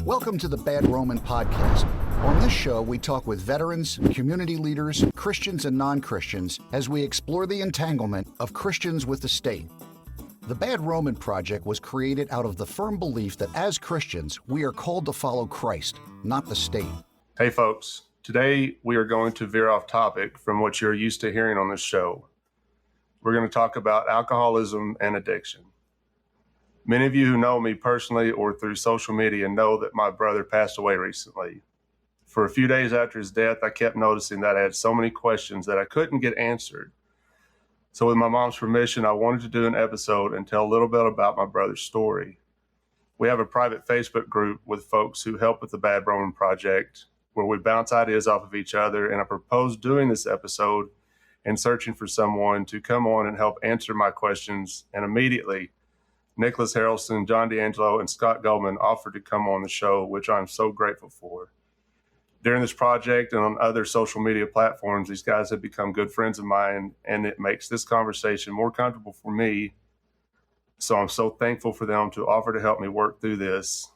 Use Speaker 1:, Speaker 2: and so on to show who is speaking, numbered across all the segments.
Speaker 1: Welcome to the Bad Roman Podcast. On this show, we talk with veterans, community leaders, Christians and non-Christians as we explore the entanglement of Christians with the state. The Bad Roman Project was created out of the firm belief that as Christians, we are called to follow Christ, not the state.
Speaker 2: Hey folks, today we are going to veer off topic from what you're used to hearing on this show. We're going to talk about alcoholism and addiction. Many of you who know me personally or through social media know that my brother passed away recently. For a few days after his death, I kept noticing that I had so many questions that I couldn't get answered. So with my mom's permission, I wanted to do an episode and tell a little bit about my brother's story. We have a private Facebook group with folks who help with the Bad Roman Project, where we bounce ideas off of each other, and I proposed doing this episode and searching for someone to come on and help answer my questions, and immediately Nicholas Harrelson, John Dangelo, and Scott Goldman offered to come on the show, which I'm so grateful for. During this project and on other social media platforms, these guys have become good friends of mine, and it makes this conversation more comfortable for me. So I'm so thankful for them to offer to help me work through this.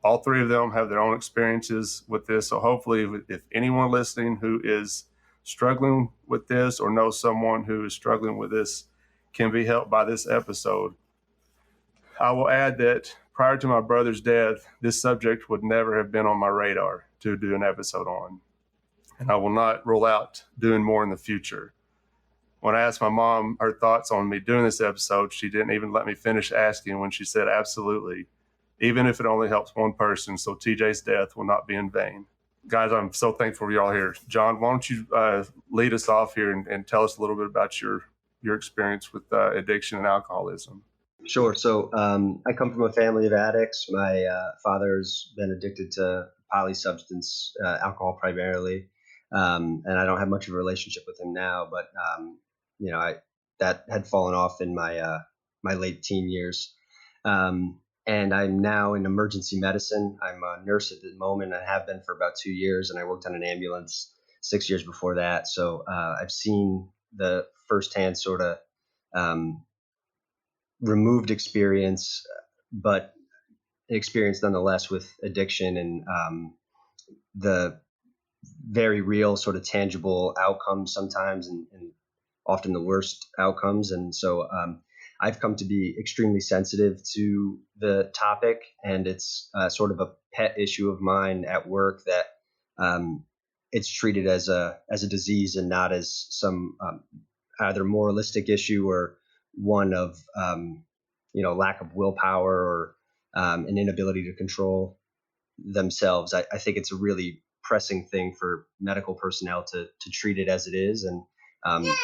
Speaker 2: All three of them have their own experiences with this, so hopefully if anyone listening who is struggling with this or knows someone who is struggling with this can be helped by this episode. I will add that prior to my brother's death, this subject would never have been on my radar to do an episode on. And I will not rule out doing more in the future. When I asked my mom her thoughts on me doing this episode, she didn't even let me finish asking when she said, absolutely, even if it only helps one person, so TJ's death will not be in vain. Guys, I'm so thankful for y'all here. John, why don't you lead us off here and tell us a little bit about your experience with addiction and alcoholism.
Speaker 3: Sure. So I come from a family of addicts. My father's been addicted to polysubstance, alcohol primarily, and I don't have much of a relationship with him now. But that had fallen off in my my late teen years, and I'm now in emergency medicine. I'm a nurse at the moment. I have been for about 2 years, and I worked on an ambulance 6 years before that. So I've seen the firsthand sort of removed experience, but experience nonetheless with addiction and the very real sort of tangible outcomes sometimes and often the worst outcomes. And so I've come to be extremely sensitive to the topic, and it's sort of a pet issue of mine at work that it's treated as a disease and not as some either moralistic issue or one of lack of willpower or an inability to control themselves. I think it's a really pressing thing for medical personnel to treat it as it is, and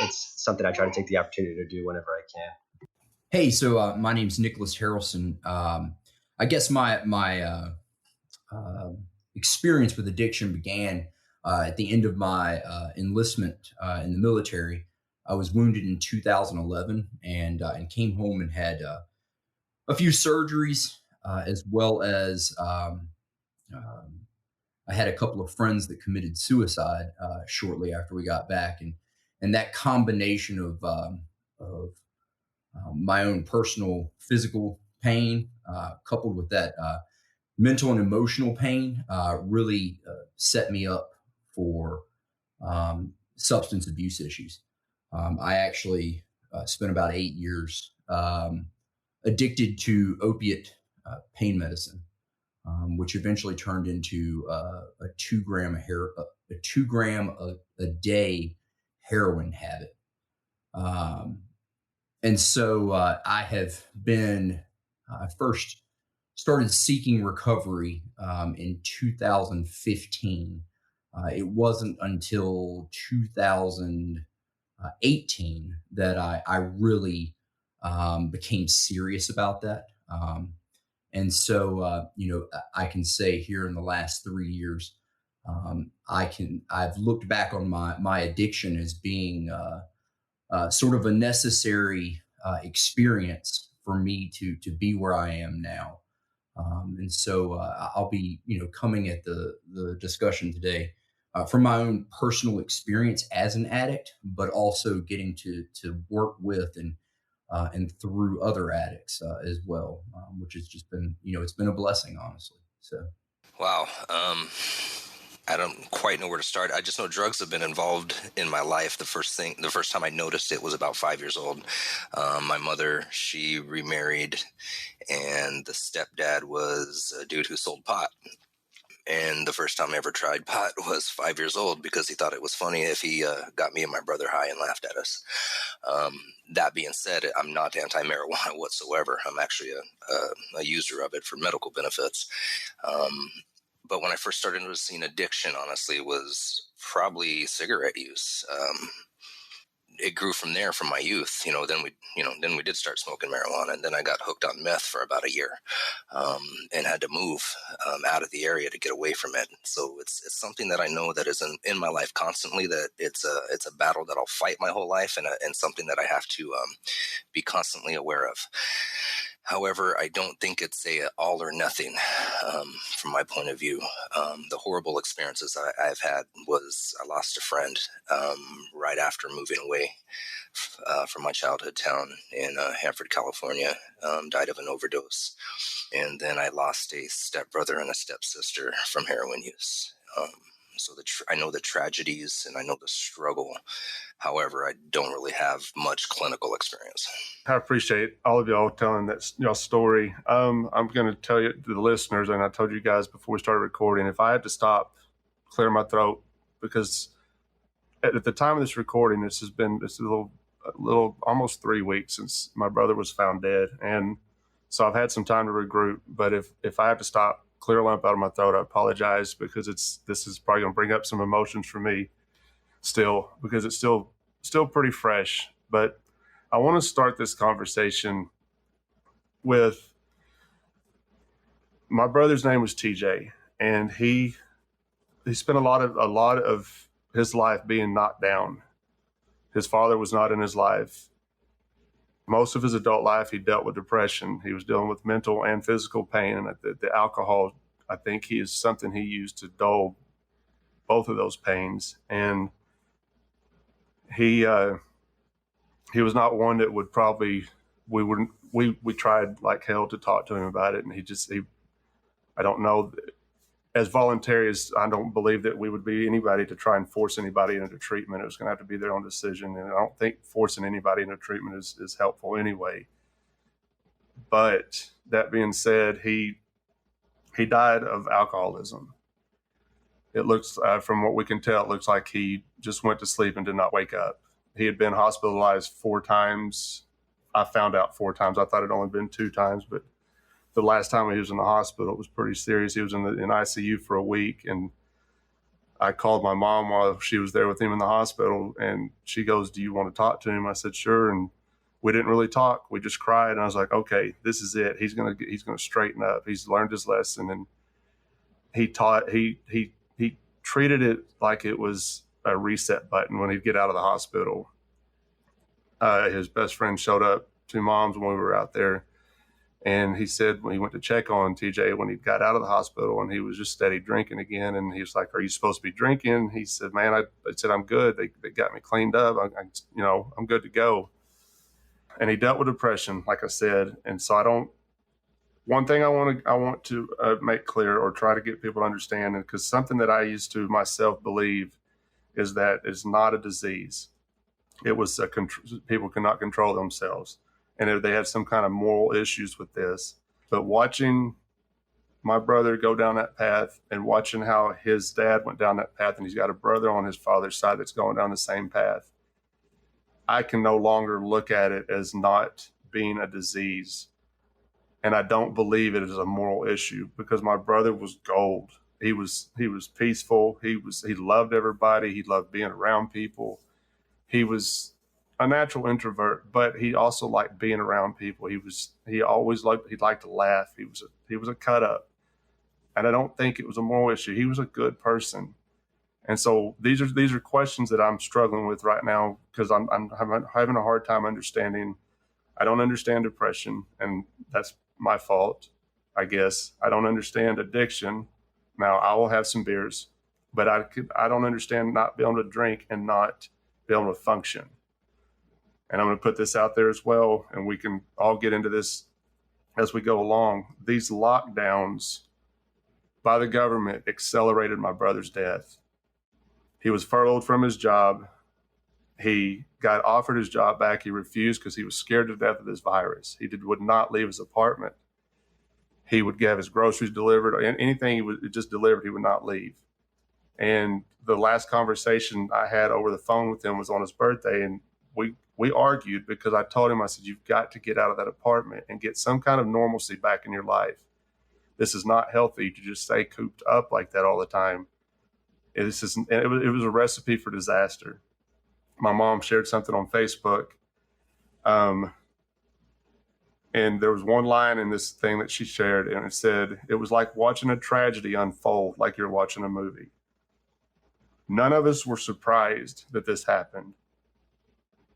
Speaker 3: it's something I try to take the opportunity to do whenever I can.
Speaker 4: Hey, so my name's Nicholas Harrelson. I guess my experience with addiction began at the end of my enlistment in the military. I was wounded in 2011 and came home and had a few surgeries, as well as I had a couple of friends that committed suicide shortly after we got back, and that combination of my own personal physical pain, coupled with that mental and emotional pain, really set me up for substance abuse issues. I actually spent about 8 years addicted to opiate pain medicine, which eventually turned into a 2 gram a day heroin habit. And so I have been, I first started seeking recovery in 2015. It wasn't until 2018 that I really became serious about that. And so, I can say here in the last 3 years, I've looked back on my addiction as being sort of a necessary experience for me to be where I am now. And so I'll be, coming at the discussion today from my own personal experience as an addict, but also getting to work with and through other addicts as well, which has just been, it's been a blessing, honestly. So.
Speaker 5: Wow. I don't quite know where to start. I just know drugs have been involved in my life. The first time I noticed it was about 5 years old. My mother, she remarried, and the stepdad was a dude who sold pot. And the first time I ever tried pot was 5 years old because he thought it was funny if he got me and my brother high and laughed at us. Um, that being said, I'm not anti-marijuana whatsoever. I'm actually a user of it for medical benefits. Um, but when I first started noticing addiction, honestly, was probably cigarette use. It grew from there from my youth. Then we did start smoking marijuana, and then I got hooked on meth for about a year, and had to move out of the area to get away from it. So it's something that I know that is in my life constantly. That it's a battle that I'll fight my whole life, and something that I have to be constantly aware of. However, I don't think it's a all or nothing from my point of view. The horrible experiences I've had was I lost a friend right after moving away from my childhood town in Hanford, California. Died of an overdose. And then I lost a stepbrother and a stepsister from heroin use. So I know the tragedies and I know the struggle. However, I don't really have much clinical experience.
Speaker 2: I appreciate all of y'all telling that y'all story. I'm going to tell you, the listeners, and I told you guys before we started recording, if I had to stop, clear my throat, because at the time of this recording, it's a little almost 3 weeks since my brother was found dead, and so I've had some time to regroup. But if I have to stop, clear a lump out of my throat, I apologize, because this is probably going to bring up some emotions for me still, because it's still pretty fresh. But I want to start this conversation with my brother's name was TJ, and he spent a lot of his life being knocked down. His father was not in his life. Most of his adult life, he dealt with depression. He was dealing with mental and physical pain, and the alcohol, I think, is something he used to dull both of those pains. And he was not one that would probably we tried like hell to talk to him about it, and I don't know, as voluntary as I don't believe that we would be anybody to try and force anybody into treatment. It was going to have to be their own decision, and I don't think forcing anybody into treatment is helpful anyway. But that being said, he died of alcoholism. It looks, from what we can tell, it looks like he just went to sleep and did not wake up. He had been hospitalized 4 times. I found out 4 times. I thought it had only been 2 times, but the last time he was in the hospital, it was pretty serious. He was in ICU for a week, and I called my mom while she was there with him in the hospital, and she goes, "Do you want to talk to him?" I said, "Sure." And we didn't really talk. We just cried, and I was like, "Okay, this is it. He's gonna straighten up. He's learned his lesson." And he treated it like it was a reset button when he'd get out of the hospital. His best friend showed up, 2 moms, when we were out there. And he said when he went to check on TJ when he got out of the hospital, and he was just steady drinking again. And he was like, "Are you supposed to be drinking?" He said, "Man, I said, I'm good. They got me cleaned up. I'm good to go." And he dealt with depression, like I said. And so one thing I want to make clear, or try to get people to understand, because something that I used to myself believe is that it's not a disease. It was people cannot control themselves, and they have some kind of moral issues with this. But watching my brother go down that path, and watching how his dad went down that path, and he's got a brother on his father's side that's going down the same path, I can no longer look at it as not being a disease. And I don't believe it is a moral issue, because my brother was gold. He was peaceful. He loved everybody. He loved being around people. He was a natural introvert, but he also liked being around people. He liked to laugh. He was a cut up. And I don't think it was a moral issue. He was a good person. And so these are questions that I'm struggling with right now, because I'm having a hard time understanding. I don't understand depression, and that's my fault, I guess. I don't understand addiction. Now, I will have some beers, but I don't understand not being able to drink and not be able to function. And I'm going to put this out there as well, and we can all get into this as we go along. These lockdowns, by the government accelerated my brother's death. He was furloughed from his job. He got offered his job back. He refused because he was scared to death of this virus. He would not leave his apartment. He would have his groceries delivered, or anything he would just delivered, he would not leave. And the last conversation I had over the phone with him was on his birthday, and we argued because I told him, I said, you've got to get out of that apartment and get some kind of normalcy back in your life. This is not healthy to just stay cooped up like that all the time. It was a recipe for disaster. My mom shared something on Facebook, and there was one line in this thing that she shared, and it said, it was like watching a tragedy unfold like you're watching a movie. None of us were surprised that this happened,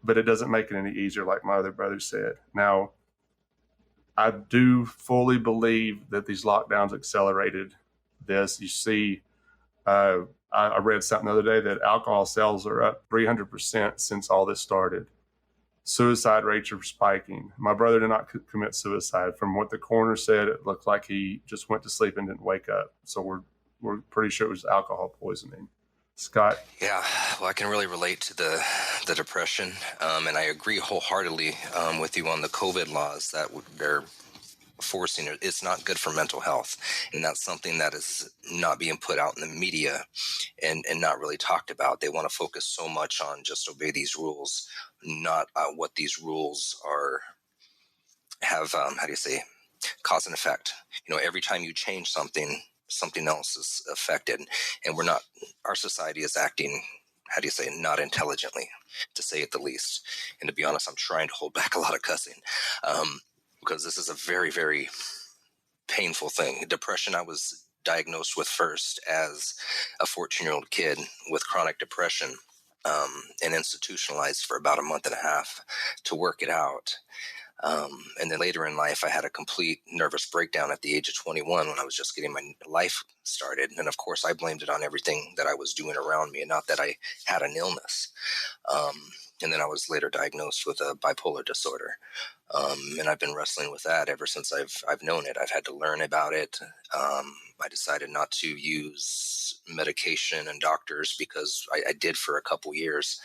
Speaker 2: but it doesn't make it any easier, like my other brother said. Now, I do fully believe that these lockdowns accelerated this. You see, I read something the other day that alcohol sales are up 300% since all this started. Suicide rates are spiking. My brother did not commit suicide. From what the coroner said, it looked like he just went to sleep and didn't wake up. So we're pretty sure it was alcohol poisoning. Scott?
Speaker 5: Yeah, well, I can really relate to the depression, and I agree wholeheartedly with you on the COVID laws that they're forcing. It's not good for mental health, and that's something that is not being put out in the media and not really talked about. They want to focus so much on just obey these rules, not what these rules have, how do you say, cause and effect. Every time you change something else is affected, and our society is acting, how do you say, not intelligently, to say it the least. And to be honest, I'm trying to hold back a lot of cussing, because this is a very, very painful thing. Depression, I was diagnosed with first as a 14-year-old kid with chronic depression, and institutionalized for about a month and a half to work it out. And then later in life, I had a complete nervous breakdown at the age of 21 when I was just getting my life started. And of course, I blamed it on everything that I was doing around me, and not that I had an illness. And then I was later diagnosed with a bipolar disorder. And I've been wrestling with that ever since I've known it. I've had to learn about it. I decided not to use medication and doctors because I did for a couple years,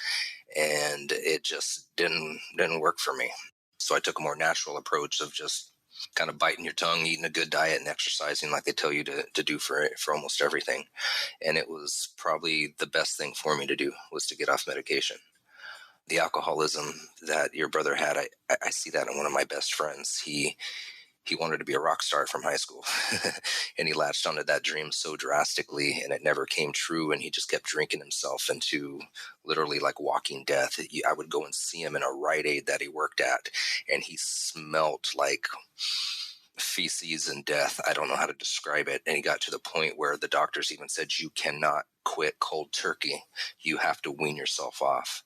Speaker 5: and it just didn't work for me. So I took a more natural approach of just kind of biting your tongue, eating a good diet, and exercising like they tell you to do for almost everything. And it was probably the best thing for me to do, was to get off medication. The alcoholism that your brother had, I see that in one of my best friends. He wanted to be a rock star from high school, and he latched onto that dream so drastically, and it never came true. And he just kept drinking himself into literally like walking death. I would go and see him in a Rite Aid that he worked at, and he smelt like feces and death. I don't know how to describe it. And he got to the point where the doctors even said, you cannot quit cold turkey. You have to wean yourself off.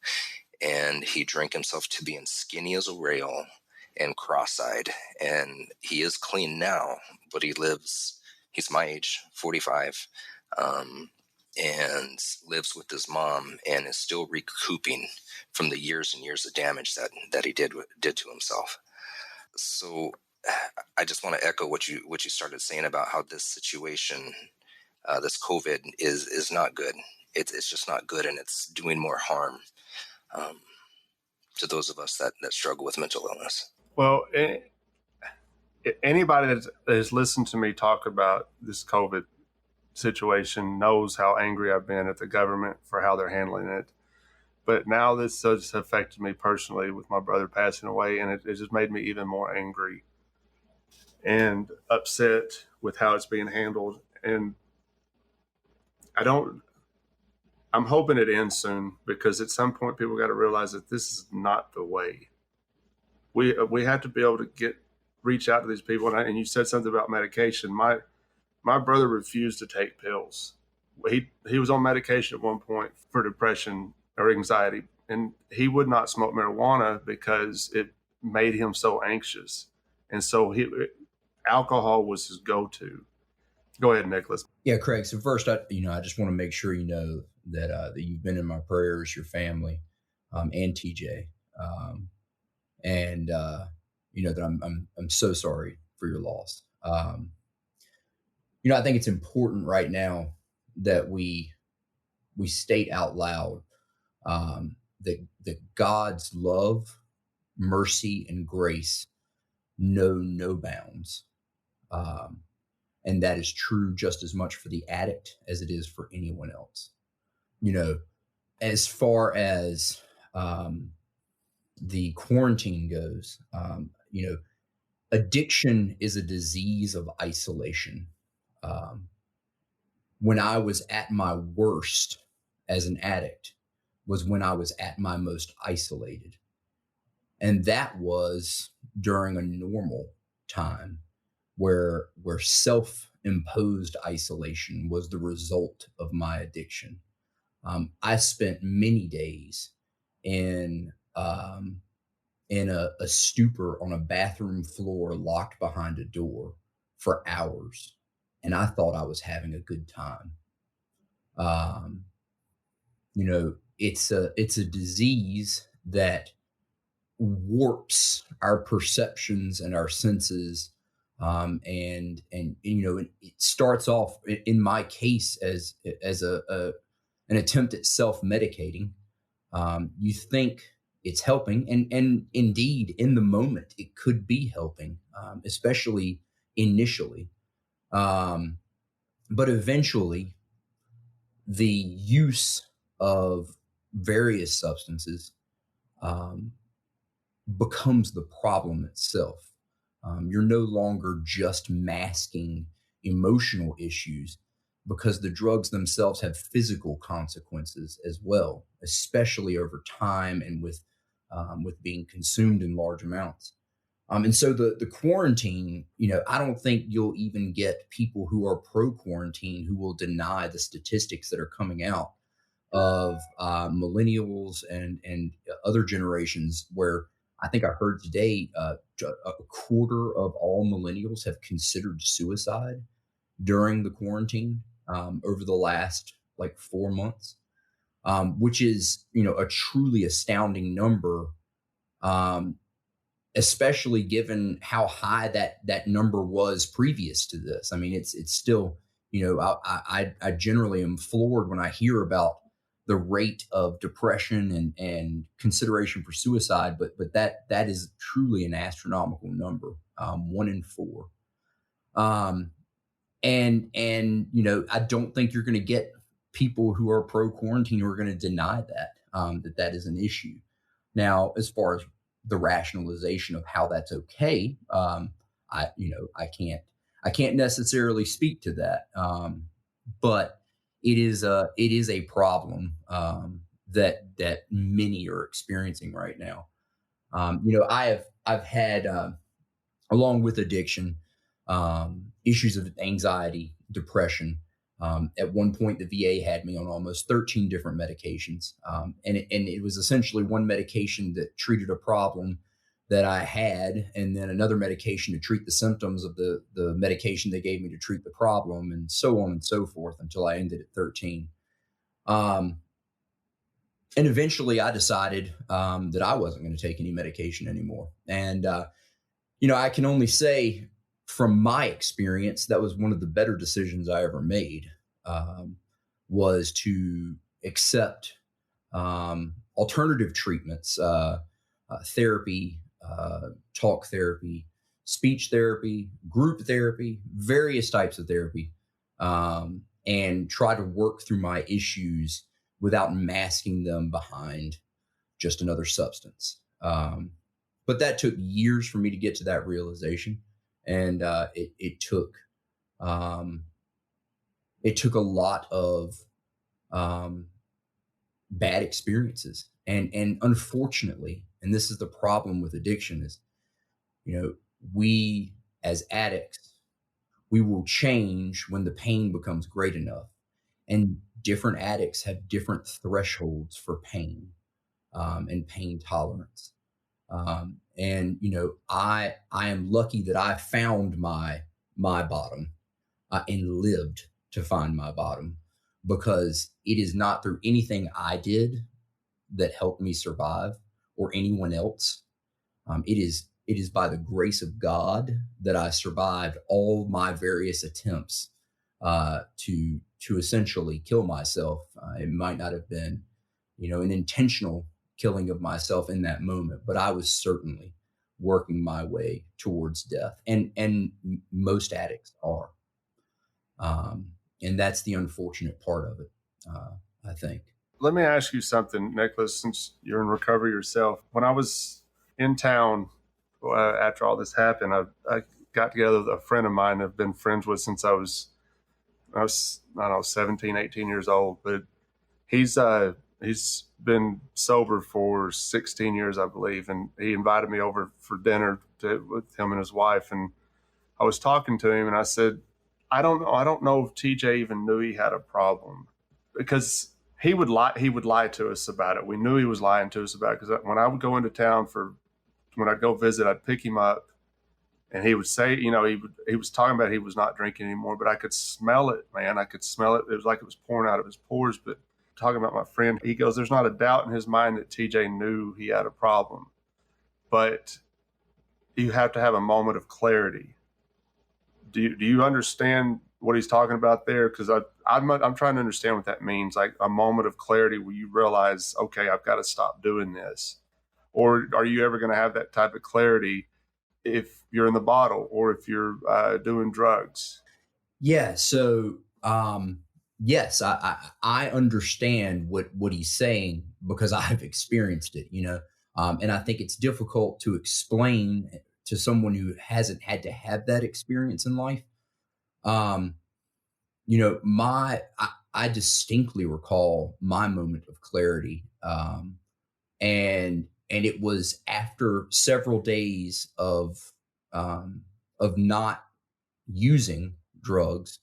Speaker 5: And he drank himself to being skinny as a rail and cross-eyed, and he is clean now, but he's my age, 45, and lives with his mom, and is still recouping from the years and years of damage that he did to himself. So I just want to echo what you started saying about how this situation, this COVID is not good. It's just not good, and it's doing more harm to those of us that struggle with mental illness.
Speaker 2: Well, anybody that has listened to me talk about this COVID situation knows how angry I've been at the government for how they're handling it. But now this has affected me personally with my brother passing away, and it just made me even more angry and upset with how it's being handled. And I'm hoping it ends soon, because at some point people got to realize that this is not the way. We have to be able to reach out to these people. And you said something about medication. My brother refused to take pills. He was on medication at one point for depression or anxiety, and he would not smoke marijuana because it made him so anxious. And so alcohol was his go-to. Go ahead, Nicholas.
Speaker 4: Yeah, Craig. So first, I just want to make sure you know that you've been in my prayers, your family, and TJ, and that I'm so sorry for your loss. I think it's important right now that we state out loud that God's love, mercy, and grace know no bounds. And that is true just as much for the addict as it is for anyone else. As far as the quarantine goes, addiction is a disease of isolation. When I was at my worst as an addict was when I was at my most isolated. And that was during a normal time where self-imposed isolation was the result of my addiction. I spent many days in a stupor on a bathroom floor, locked behind a door for hours, and I thought I was having a good time. It's a disease that warps our perceptions and our senses. And it starts off in my case as an attempt at self-medicating. You think it's helping, and indeed in the moment it could be helping, especially initially. But eventually the use of various substances becomes the problem itself. You're no longer just masking emotional issues, because the drugs themselves have physical consequences as well, especially over time and with being consumed in large amounts. And so the quarantine, I don't think you'll even get people who are pro-quarantine who will deny the statistics that are coming out of millennials and other generations, where I think I heard today a quarter of all millennials have considered suicide during the quarantine over the last 4 months, which is, a truly astounding number, especially given how high that number was previous to this. I mean, it's still, I generally am floored when I hear about the rate of depression and consideration for suicide, but that is truly an astronomical number, 1 in 4. And I don't think you're going to get people who are pro quarantine who are going to deny that is an issue. Now, as far as the rationalization of how that's okay, I can't necessarily speak to that, but it is a problem that many are experiencing right now. I've had along with addiction, issues of anxiety, depression. At one point, the VA had me on almost 13 different medications. And it was essentially one medication that treated a problem that I had, and then another medication to treat the symptoms of the medication they gave me to treat the problem, and so on and so forth, until I ended at 13. And eventually I decided that I wasn't going to take any medication anymore. And, I can only say, from my experience, that was one of the better decisions I ever made, was to accept alternative treatments, therapy, talk therapy, speech therapy, group therapy, various types of therapy, and try to work through my issues without masking them behind just another substance. But that took years for me to get to that realization. And it took a lot of bad experiences, and unfortunately, and this is the problem with addiction, is we as addicts, we will change when the pain becomes great enough, and different addicts have different thresholds for pain and pain tolerance. And I am lucky that I found my bottom and lived to find my bottom, because it is not through anything I did that helped me survive, or anyone else. It is by the grace of God that I survived all my various attempts to essentially kill myself. It might not have been, an intentional killing of myself in that moment, but I was certainly working my way towards death, and most addicts are, and that's the unfortunate part of it. I think.
Speaker 2: Let me ask you something, Nicholas, since you're in recovery yourself. When I was in town after all this happened, I got together with a friend of mine I've been friends with since I was I don't know, 17, 18 years old, but he's been sober for 16 years, I believe. And he invited me over for dinner with him and his wife. And I was talking to him and I said, I don't know if TJ even knew he had a problem, because he would lie to us about it. We knew he was lying to us about it, because when I would go into town when I'd go visit, I'd pick him up. And he would say, he was talking about he was not drinking anymore, but I could smell it, man. I could smell it. It was like it was pouring out of his pores. But talking about my friend, he goes, there's not a doubt in his mind that TJ knew he had a problem, but you have to have a moment of clarity. Do you understand what he's talking about there? Because I'm trying to understand what that means, like a moment of clarity where you realize, okay, I've got to stop doing this. Or are you ever going to have that type of clarity if you're in the bottle or if you're doing drugs?
Speaker 4: Yeah. So, yes, I understand what he's saying, because I've experienced it, and I think it's difficult to explain to someone who hasn't had to have that experience in life. I distinctly recall my moment of clarity. And it was after several days of not using drugs,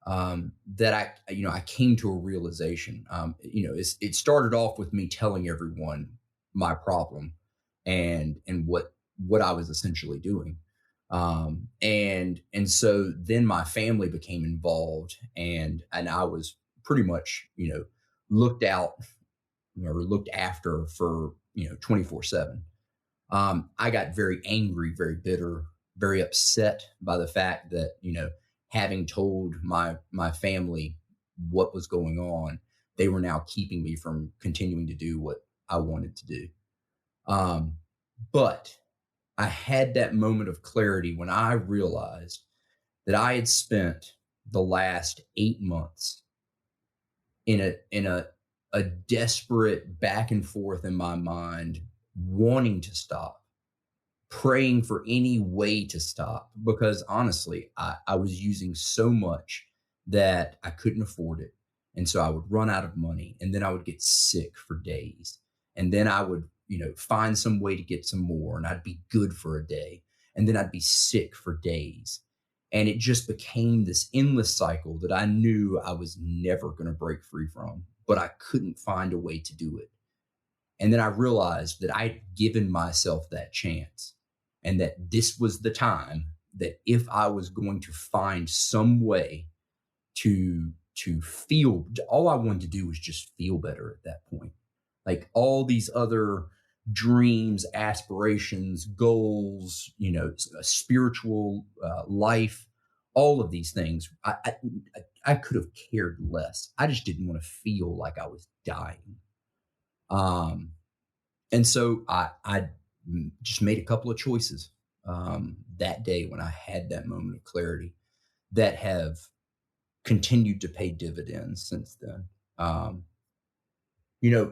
Speaker 4: that I came to a realization. It started off with me telling everyone my problem and what I was essentially doing. And so then my family became involved, and I was pretty much, looked after for, 24/7. I got very angry, very bitter, very upset by the fact that, having told my family what was going on, they were now keeping me from continuing to do what I wanted to do. But I had that moment of clarity when I realized that I had spent the last 8 months in a desperate back and forth in my mind, wanting to stop, praying for any way to stop, because honestly, I was using so much that I couldn't afford it. And so I would run out of money, and then I would get sick for days. And then I would, find some way to get some more, and I'd be good for a day. And then I'd be sick for days. And it just became this endless cycle that I knew I was never going to break free from, but I couldn't find a way to do it. And then I realized that I'd given myself that chance, and that this was the time that if I was going to find some way to feel, all I wanted to do was just feel better at that point. Like all these other dreams, aspirations, goals, a spiritual life, all of these things, I could have cared less. I just didn't want to feel like I was dying. And so I just made a couple of choices that day when I had that moment of clarity that have continued to pay dividends since then.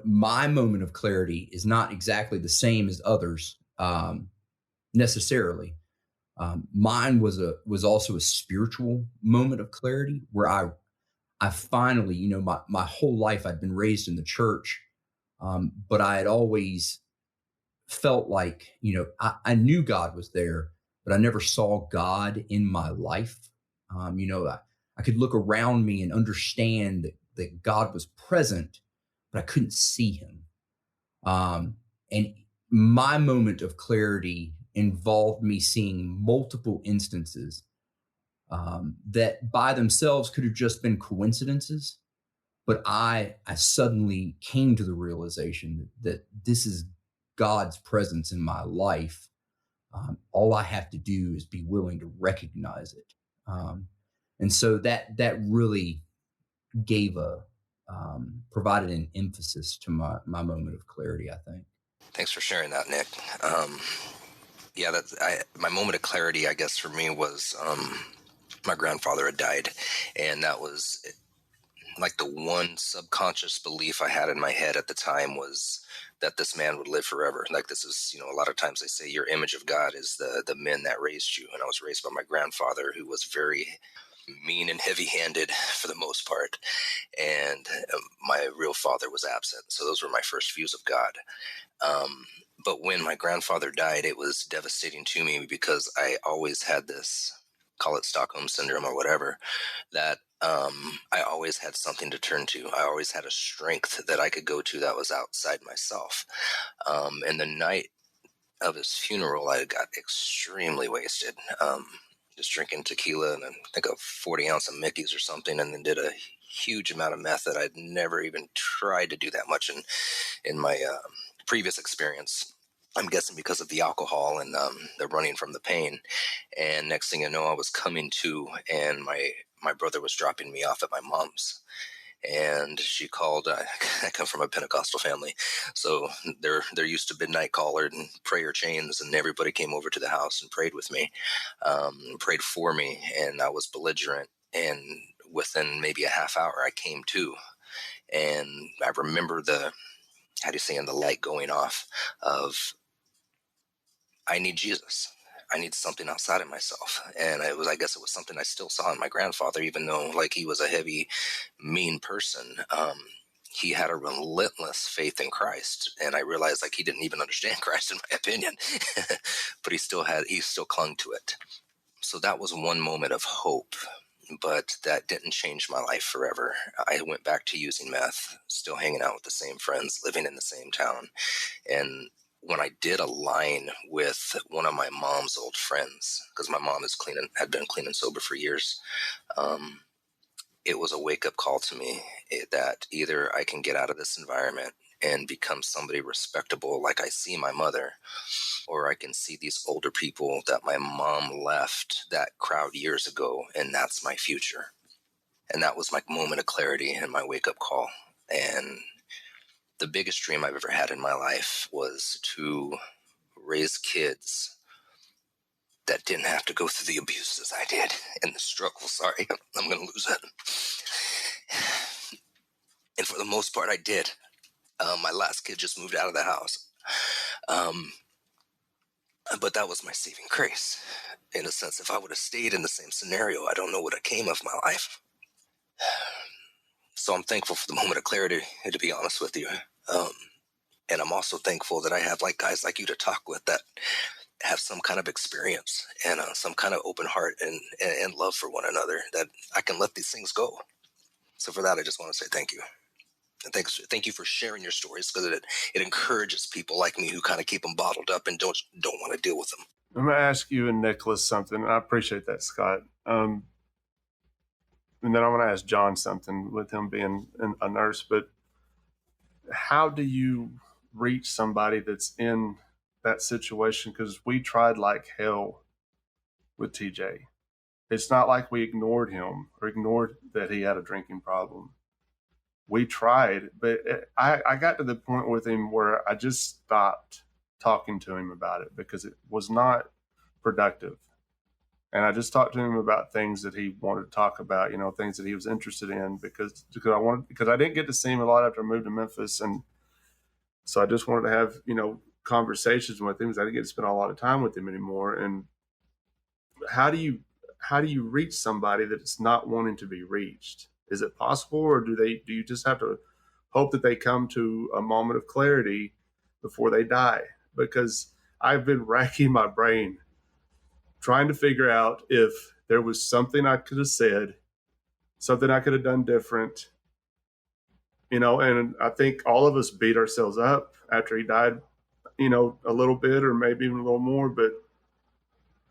Speaker 4: My moment of clarity is not exactly the same as others necessarily. Mine was also a spiritual moment of clarity where I finally, my whole life I'd been raised in the church, but I had always felt like, I knew God was there, but I never saw God in my life. I could look around me and understand that God was present, but I couldn't see him. And my moment of clarity involved me seeing multiple instances that by themselves could have just been coincidences. But I suddenly came to the realization that this is God's presence in my life. All I have to do is be willing to recognize it. And so that really gave provided an emphasis to my moment of clarity, I think.
Speaker 5: Thanks for sharing that, Nick. Yeah, my moment of clarity, I guess, for me was my grandfather had died, and that was like the one subconscious belief I had in my head at the time was that this man would live forever. Like, this is, a lot of times they say your image of God is the men that raised you, and I was raised by my grandfather, who was very mean and heavy-handed for the most part, and my real father was absent. So those were my first views of God. But when my grandfather died, it was devastating to me because I always had this, call it Stockholm syndrome or whatever, that I always had something to turn to. I always had a strength that I could go to that was outside myself. And the night of his funeral, I got extremely wasted, just drinking tequila and I think a 40-ounce of Mickey's or something, and then did a huge amount of meth that I'd never even tried to do that much in my previous experience. I'm guessing because of the alcohol and the running from the pain. And next thing I know, I was coming to, and my brother was dropping me off at my mom's. And she called. I come from a Pentecostal family, so they're used to midnight caller and prayer chains, and everybody came over to the house and prayed with me, prayed for me, and I was belligerent. And within maybe a half hour, I came to, and I remember the light going off of, I need Jesus. I need something outside of myself. And I guess it was something I still saw in my grandfather, even though like he was a heavy, mean person. He had a relentless faith in Christ. And I realized like he didn't even understand Christ in my opinion, but he still clung to it. So that was one moment of hope, but that didn't change my life forever. I went back to using meth, still hanging out with the same friends, living in the same town. And when I did a line with one of my mom's old friends, because my mom had been clean and sober for years, it was a wake-up call to me that either I can get out of this environment and become somebody respectable like I see my mother, or I can see these older people that my mom left that crowd years ago, and that's my future. And that was my moment of clarity and my wake-up call. And the biggest dream I've ever had in my life was to raise kids that didn't have to go through the abuses I did and the struggle. Sorry, I'm going to lose it. And for the most part, I did. My last kid just moved out of the house. But that was my saving grace. In a sense, if I would have stayed in the same scenario, I don't know what came of my life. So I'm thankful for the moment of clarity, to be honest with you. And I'm also thankful that I have like guys like you to talk with that have some kind of experience and some kind of open heart and love for one another, that I can let these things go. So for that, I just want to say thank you. And thank you for sharing your stories, because it encourages people like me who kind of keep them bottled up and don't want to deal with them.
Speaker 2: I'm going to ask you and Nicholas something. I appreciate that, Scott. And then I'm going to ask John something, with him being a nurse. But how do you reach somebody that's in that situation? Because we tried like hell with TJ. It's not like we ignored him or ignored that he had a drinking problem. We tried, but I got to the point with him where I just stopped talking to him about it because it was not productive. And I just talked to him about things that he wanted to talk about, things that he was interested in, because I didn't get to see him a lot after I moved to Memphis. And so I just wanted to have, conversations with him, because I didn't get to spend a lot of time with him anymore. And how do you reach somebody that's not wanting to be reached? Is it possible, or do you just have to hope that they come to a moment of clarity before they die? Because I've been racking my brain trying to figure out if there was something I could have said, something I could have done different, and I think all of us beat ourselves up after he died, a little bit, or maybe even a little more, but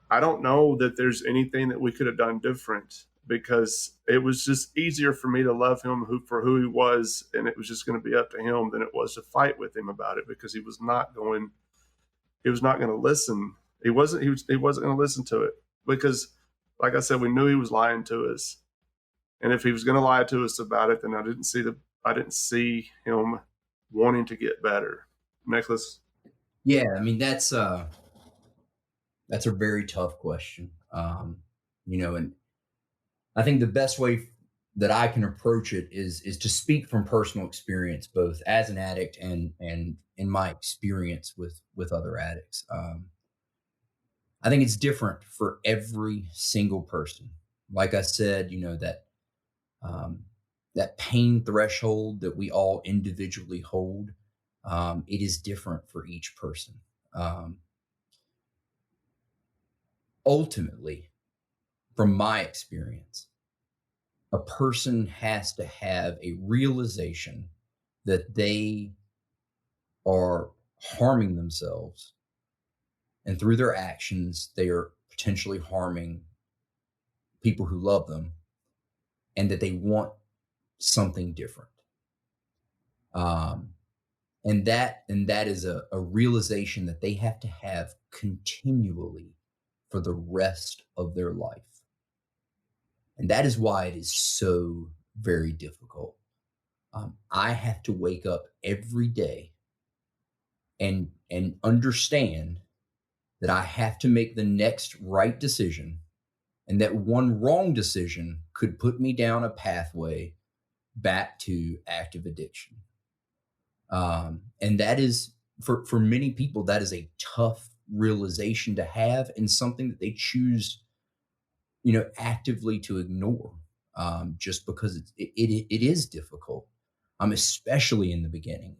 Speaker 2: I don't know that there's anything that we could have done different, because it was just easier for me to love him for who he was, and it was just going to be up to him, than it was to fight with him about it, because he was not going to listen. He wasn't going to listen to it, because like I said, we knew he was lying to us. And if he was going to lie to us about it, then I didn't see him wanting to get better. Nicholas?
Speaker 4: Yeah, I mean, that's a very tough question. And I think the best way that I can approach it is to speak from personal experience, both as an addict and in my experience with other addicts. I think it's different for every single person. Like I said, um, that pain threshold that we all individually hold, it is different for each person. Um, Ultimately, from my experience, a person has to have a realization that they are harming themselves, and through their actions they are potentially harming people who love them, and that they want something different. um, and that is a realization that they have to have continually for the rest of their life. And that is why it is so very difficult. I have to wake up every day and understand that I have to make the next right decision, and that one wrong decision could put me down a pathway back to active addiction. And that is, for many people, that is a tough realization to have, and something that they choose, actively to ignore, just because it is difficult, especially in the beginning,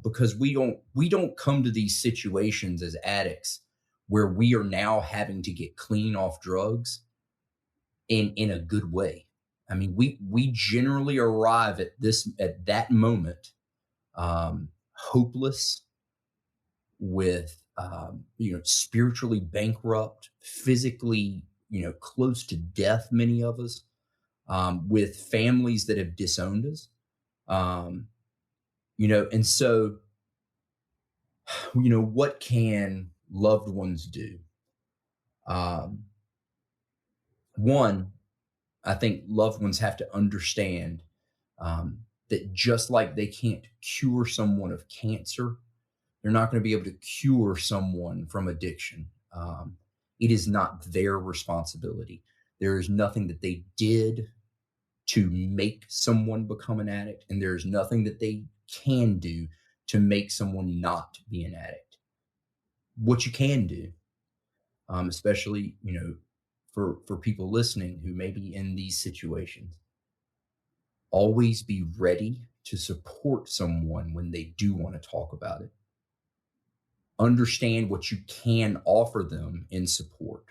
Speaker 4: because we don't come to these situations as addicts where we are now having to get clean off drugs in a good way. I mean, we generally arrive at that moment, hopeless, with spiritually bankrupt, physically close to death. Many of us, with families that have disowned us, and so what can loved ones do? Um, One, I think loved ones have to understand, that just like they can't cure someone of cancer, they're not going to be able to cure someone from addiction. It is not their responsibility. There is nothing that they did to make someone become an addict, and there's nothing that they can do to make someone not be an addict. What you can do, especially for people listening who may be in these situations, always be ready to support someone when they do want to talk about it. Understand what you can offer them in support,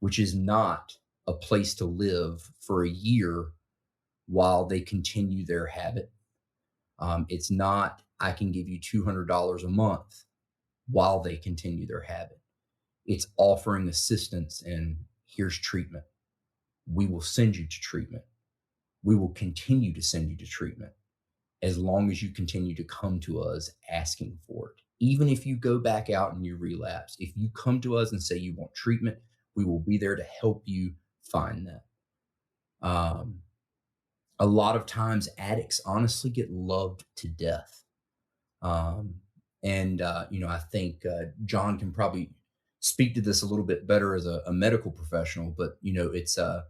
Speaker 4: which is not a place to live for a year while they continue their habit. It's not, I can give you $200 a month while they continue their habit. It's offering assistance, and here's treatment. We will send you to treatment. We will continue to send you to treatment as long as you continue to come to us asking for it. Even if you go back out and you relapse, if you come to us and say you want treatment, we will be there to help you find that. A lot of times addicts honestly get loved to death. I think John can probably speak to this a little bit better as a medical professional, but it's a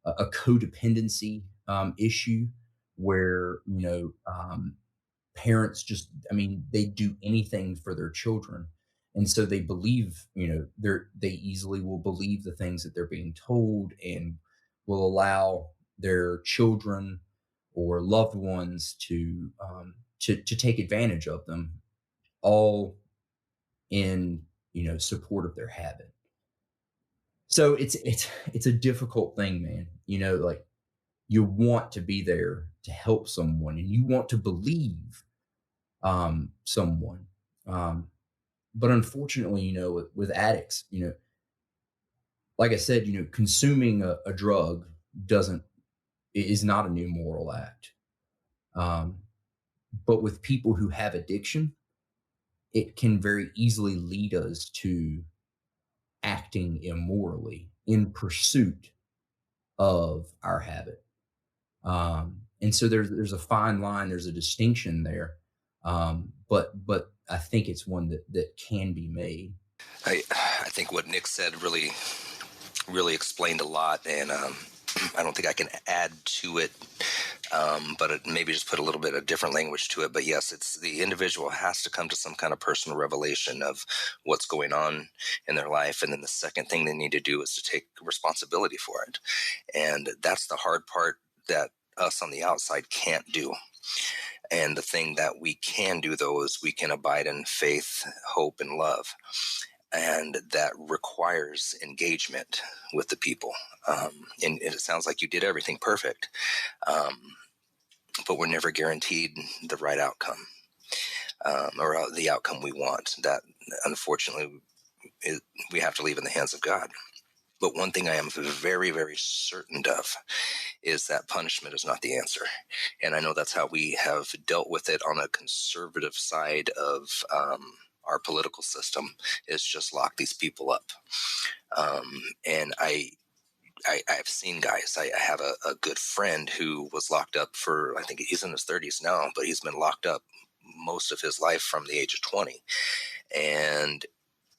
Speaker 4: codependency issue where parents just, I mean, they do anything for their children, and so they believe, they easily will believe the things that they're being told, and will allow their children or loved ones to take advantage of them, all in support of their habit. So it's a difficult thing, man. Like, you want to be there to help someone, and you want to believe someone. But unfortunately, with addicts, like I said, consuming a drug is not a new moral act. But with people who have addiction, it can very easily lead us to acting immorally in pursuit of our habit. And so there's a fine line, there's a distinction there. But I think it's one that can be made.
Speaker 5: I think what Nick said really explained a lot, and I don't think I can add to it, but maybe just put a little bit of different language to it. But yes, it's the individual has to come to some kind of personal revelation of what's going on in their life, and then the second thing they need to do is to take responsibility for it, and that's the hard part that us on the outside can't do. And the thing that we can do, though, is we can abide in faith, hope, and love. And that requires engagement with the people. And it sounds like you did everything perfect, but we're never guaranteed the right outcome, or the outcome we want. That, unfortunately, we have to leave in the hands of God. But one thing I am very, very certain of is that punishment is not the answer. And I know that's how we have dealt with it on a conservative side of our political system, is just lock these people up. And I've seen guys. I have a good friend who was locked up for, I think he's in his 30s now, but he's been locked up most of his life from the age of 20. And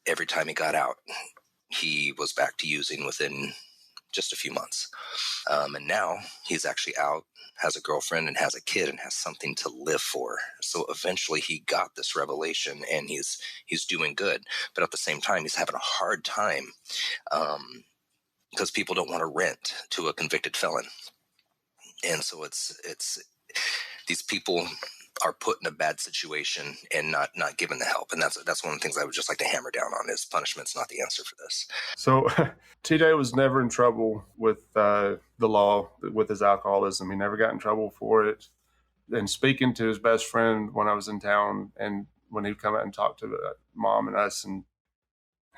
Speaker 5: every time he got out, he was back to using within just a few months. And now he's actually out, has a girlfriend and has a kid and has something to live for. So eventually he got this revelation and he's doing good. But at the same time, he's having a hard time because people don't want to rent to a convicted felon. And so it's these people are put in a bad situation and not given the help. And that's one of the things I would just like to hammer down on, is punishment's not the answer for this.
Speaker 2: So TJ was never in trouble with the law, with his alcoholism. He never got in trouble for it. And speaking to his best friend when I was in town, and when he'd come out and talk to Mom and us, and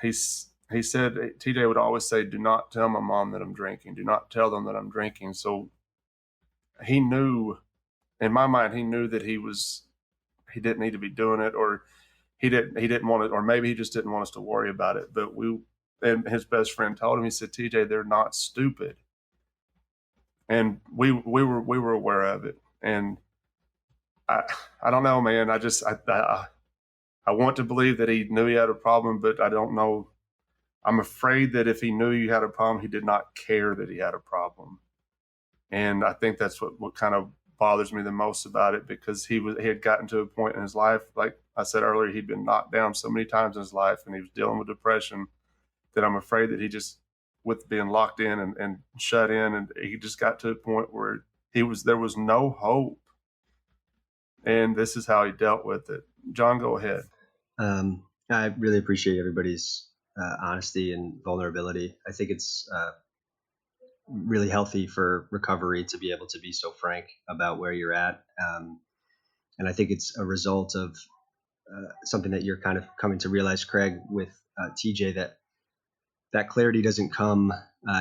Speaker 2: he said, TJ would always say, "Do not tell my mom that I'm drinking. Do not tell them that I'm drinking." So he knew, in my mind, he knew that he didn't need to be doing it, or he didn't want it, or maybe he just didn't want us to worry about it. But and his best friend told him, he said, "TJ, they're not stupid." And we were aware of it. And I don't know, man. I want to believe that he knew he had a problem, but I don't know. I'm afraid that if he knew he had a problem, he did not care that he had a problem. And I think that's what kind of bothers me the most about it, because he had gotten to a point in his life, like I said earlier, he'd been knocked down so many times in his life, and he was dealing with depression, that I'm afraid that he just, with being locked in and shut in, and he just got to a point where there was no hope. And this is how he dealt with it. John, go ahead.
Speaker 3: I really appreciate everybody's honesty and vulnerability. I think it's really healthy for recovery to be able to be so frank about where you're at. And I think it's a result of something that you're kind of coming to realize, Craig, with TJ, that clarity doesn't come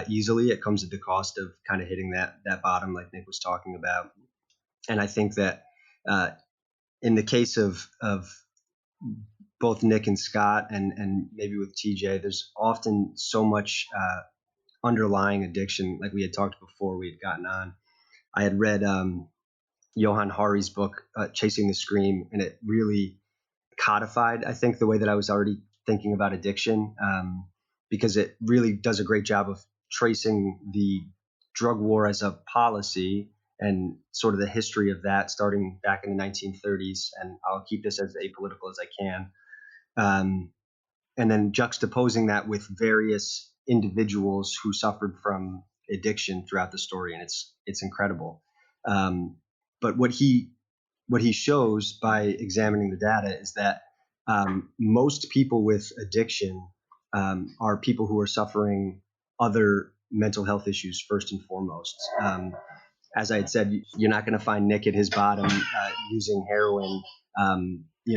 Speaker 3: easily. It comes at the cost of kind of hitting that bottom, like Nick was talking about. And I think that in the case of both Nick and Scott, and maybe with TJ, there's often so much underlying addiction. Like we had talked before we had gotten on, I had read Johann Hari's book, Chasing the Scream, and it really codified, I think, the way that I was already thinking about addiction, because it really does a great job of tracing the drug war as a policy and sort of the history of that starting back in the 1930s. And I'll keep this as apolitical as I can. And then juxtaposing that with various individuals who suffered from addiction throughout the story. And it's incredible. But what he shows by examining the data is that most people with addiction are people who are suffering other mental health issues first and foremost. As I had said, you're not going to find Nick at his bottom using heroin,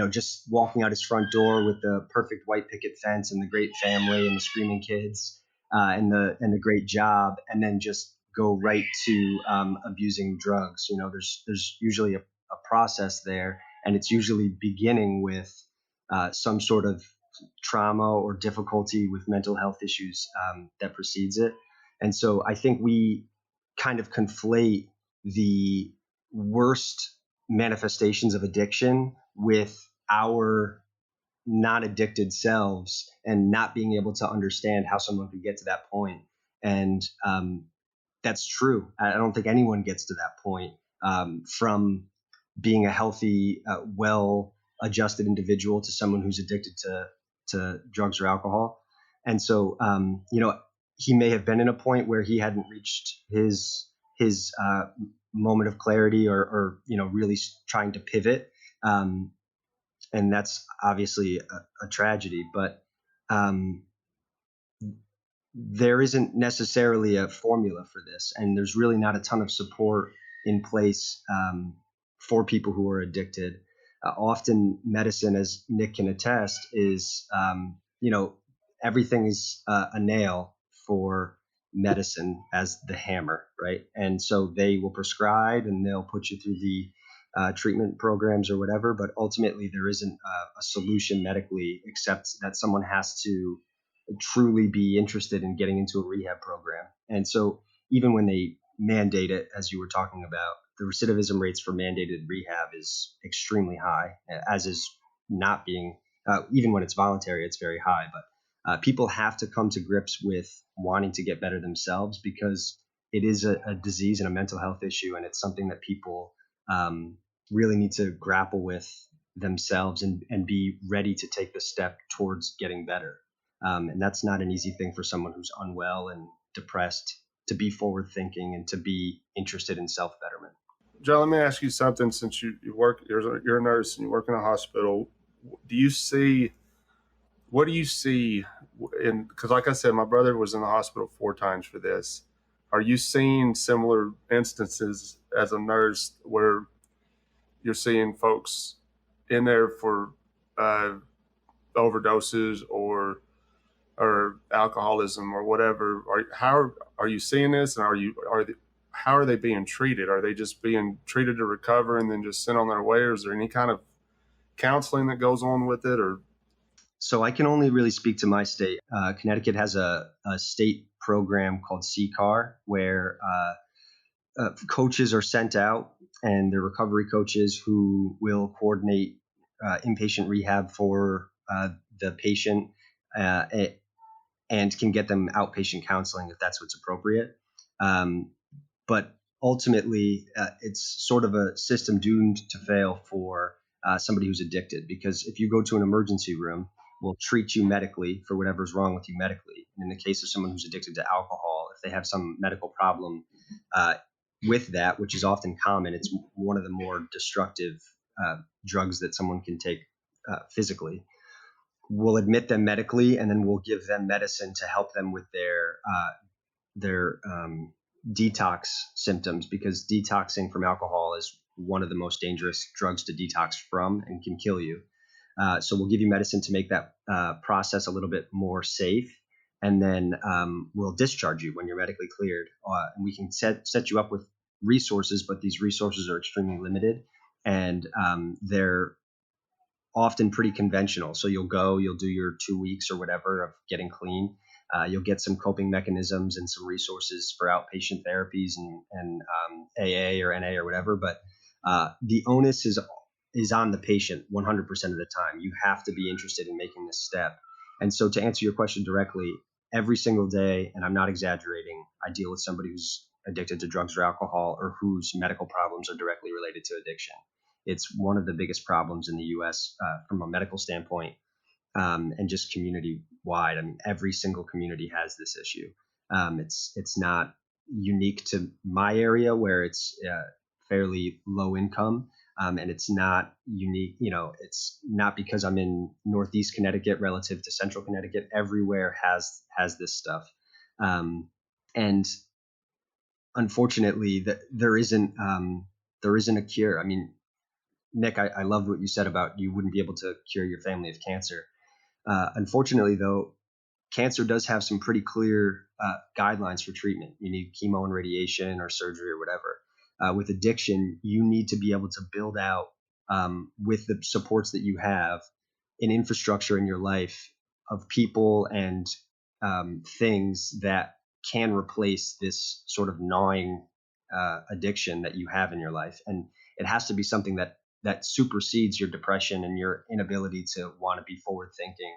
Speaker 3: just walking out his front door with the perfect white picket fence and the great family and the screaming kids and the great job, and then just go right to abusing drugs. There's usually a process there, and it's usually beginning with some sort of trauma or difficulty with mental health issues that precedes it. And so I think we kind of conflate the worst manifestations of addiction with our not addicted selves and not being able to understand how someone could get to that point. And that's true. I don't think anyone gets to that point from being a healthy, well-adjusted individual to someone who's addicted to drugs or alcohol. And so, he may have been in a point where he hadn't reached his moment of clarity or really trying to pivot. And that's obviously a tragedy, but there isn't necessarily a formula for this, and there's really not a ton of support in place for people who are addicted. Often medicine, as Nick can attest, is, everything is a nail for medicine as the hammer, right? And so they will prescribe and they'll put you through the treatment programs or whatever, but ultimately there isn't a solution medically except that someone has to truly be interested in getting into a rehab program. And so even when they mandate it, as you were talking about, the recidivism rates for mandated rehab is extremely high, as is not being, even when it's voluntary, it's very high. But people have to come to grips with wanting to get better themselves because it is a disease and a mental health issue. And it's something that people really need to grapple with themselves and be ready to take the step towards getting better. And that's not an easy thing for someone who's unwell and depressed to be forward thinking and to be interested in self betterment.
Speaker 2: Joe, let me ask you something. Since you're a nurse and you work in a hospital, what do you see because like I said, my brother was in the hospital 4 times for this. Are you seeing similar instances as a nurse where you're seeing folks in there for overdoses or alcoholism or whatever? How are you seeing this, and how are they being treated? Are they just being treated to recover and then just sent on their way, or is there any kind of counseling that goes on with it? Or
Speaker 3: so I can only really speak to my state. Connecticut has a state program called CCAR where coaches are sent out, and they're recovery coaches who will coordinate inpatient rehab for the patient and can get them outpatient counseling if that's what's appropriate. But ultimately, it's sort of a system doomed to fail for somebody who's addicted, because if you go to an emergency room, we'll treat you medically for whatever's wrong with you medically. And in the case of someone who's addicted to alcohol, if they have some medical problem with that, which is often common, it's one of the more destructive drugs that someone can take physically. We'll admit them medically, and then we'll give them medicine to help them with their detox symptoms, because detoxing from alcohol is one of the most dangerous drugs to detox from and can kill you. So we'll give you medicine to make that process a little bit more safe, and then we'll discharge you when you're medically cleared. And we can set you up with resources, but these resources are extremely limited, and they're often pretty conventional. So you'll do your 2 weeks or whatever of getting clean. You'll get some coping mechanisms and some resources for outpatient therapies and AA or NA or whatever. But the onus is on the patient 100% of the time. You have to be interested in making this step. And so to answer your question directly, every single day, and I'm not exaggerating, I deal with somebody who's addicted to drugs or alcohol or whose medical problems are directly related to addiction. It's one of the biggest problems in the U.S. From a medical standpoint, and just community-wide. I mean, every single community has this issue. It's not unique to my area where it's fairly low income, and it's not unique. It's not because I'm in Northeast Connecticut relative to Central Connecticut. Everywhere has this stuff, and unfortunately, there isn't a cure. I mean, Nick, I love what you said about you wouldn't be able to cure your family of cancer. Unfortunately, though, cancer does have some pretty clear guidelines for treatment. You need chemo and radiation or surgery or whatever. With addiction, you need to be able to build out with the supports that you have an infrastructure in your life of people and things that can replace this sort of gnawing addiction that you have in your life. And it has to be something that supersedes your depression and your inability to want to be forward thinking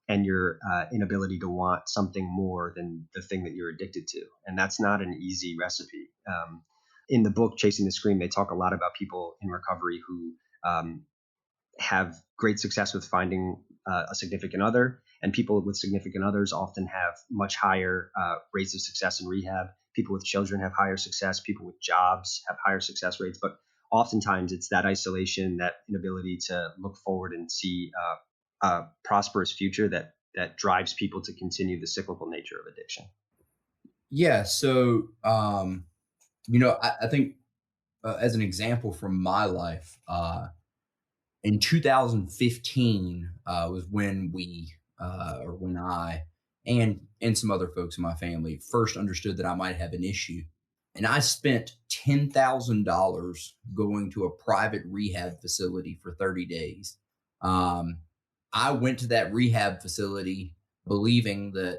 Speaker 3: and your inability to want something more than the thing that you're addicted to. And that's not an easy recipe. In the book, Chasing the Scream, they talk a lot about people in recovery who have great success with finding a significant other, and people with significant others often have much higher rates of success in rehab. People with children have higher success. People with jobs have higher success rates. But oftentimes it's that isolation, that inability to look forward and see a prosperous future that drives people to continue the cyclical nature of addiction.
Speaker 4: Yeah. So, I think as an example from my life, in 2015 was when when I and some other folks in my family first understood that I might have an issue. And I spent $10,000 going to a private rehab facility for 30 days. I went to that rehab facility believing that,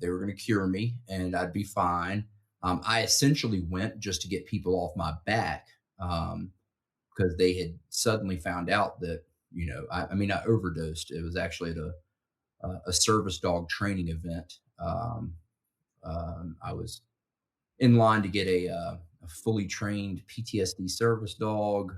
Speaker 4: they were going to cure me and I'd be fine. I essentially went just to get people off my back. Because they had suddenly found out that, I overdosed. It was actually at a service dog training event. I was in line to get a fully trained PTSD service dog.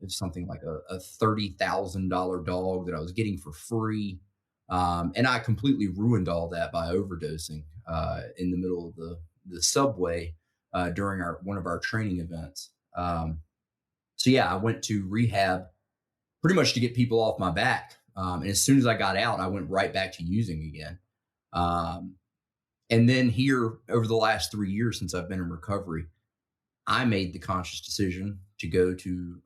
Speaker 4: It's something like a $30,000 dog that I was getting for free. And I completely ruined all that by overdosing in the middle of the subway during one of our training events. I went to rehab pretty much to get people off my back. And as soon as I got out, I went right back to using again. And then here over the last 3 years since I've been in recovery, I made the conscious decision to go to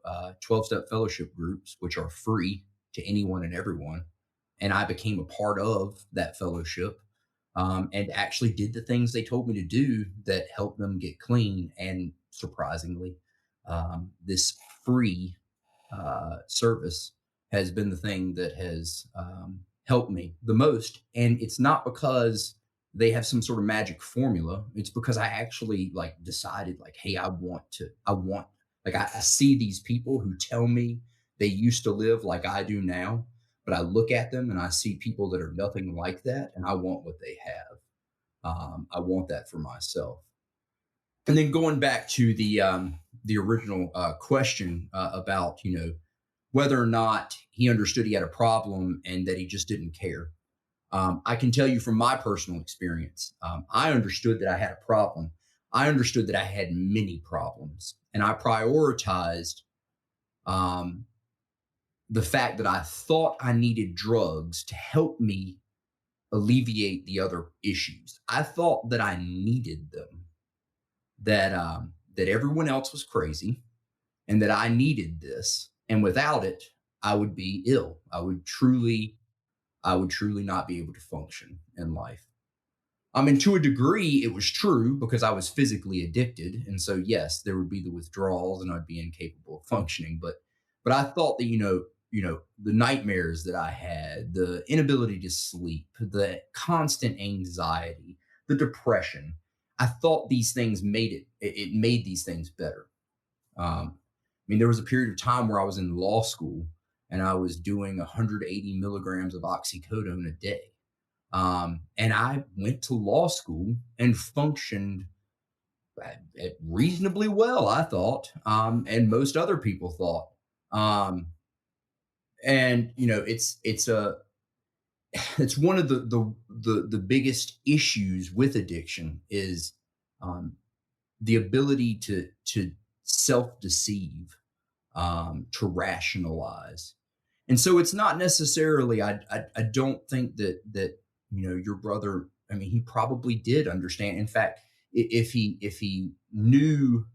Speaker 4: 12-step fellowship groups, which are free to anyone and everyone. And I became a part of that fellowship. And actually did the things they told me to do that helped them get clean. And surprisingly, this free service has been the thing that has helped me the most. And it's not because they have some sort of magic formula. It's because I actually decided hey, I see these people who tell me they used to live like I do now. But I look at them and I see people that are nothing like that, and I want what they have. I want that for myself. And then going back to the original question about whether or not he understood he had a problem and that he just didn't care. I can tell you from my personal experience, I understood that I had a problem. I understood that I had many problems, and I prioritized the fact that I thought I needed drugs to help me alleviate the other issues. I thought that I needed them, that everyone else was crazy and that I needed this. And without it, I would be ill. I would truly not be able to function in life. And to a degree, it was true because I was physically addicted. And so, yes, there would be the withdrawals and I'd be incapable of functioning. But I thought that, the nightmares that I had, the inability to sleep, the constant anxiety, the depression, I thought these things made these things better. There was a period of time where I was in law school and I was doing 180 milligrams of oxycodone a day. And I went to law school and functioned reasonably well, I thought, and most other people thought. It's one of the biggest issues with addiction is the ability to self-deceive, to rationalize. And so it's not necessarily, I don't think that your brother, he probably did understand. In fact, if he knew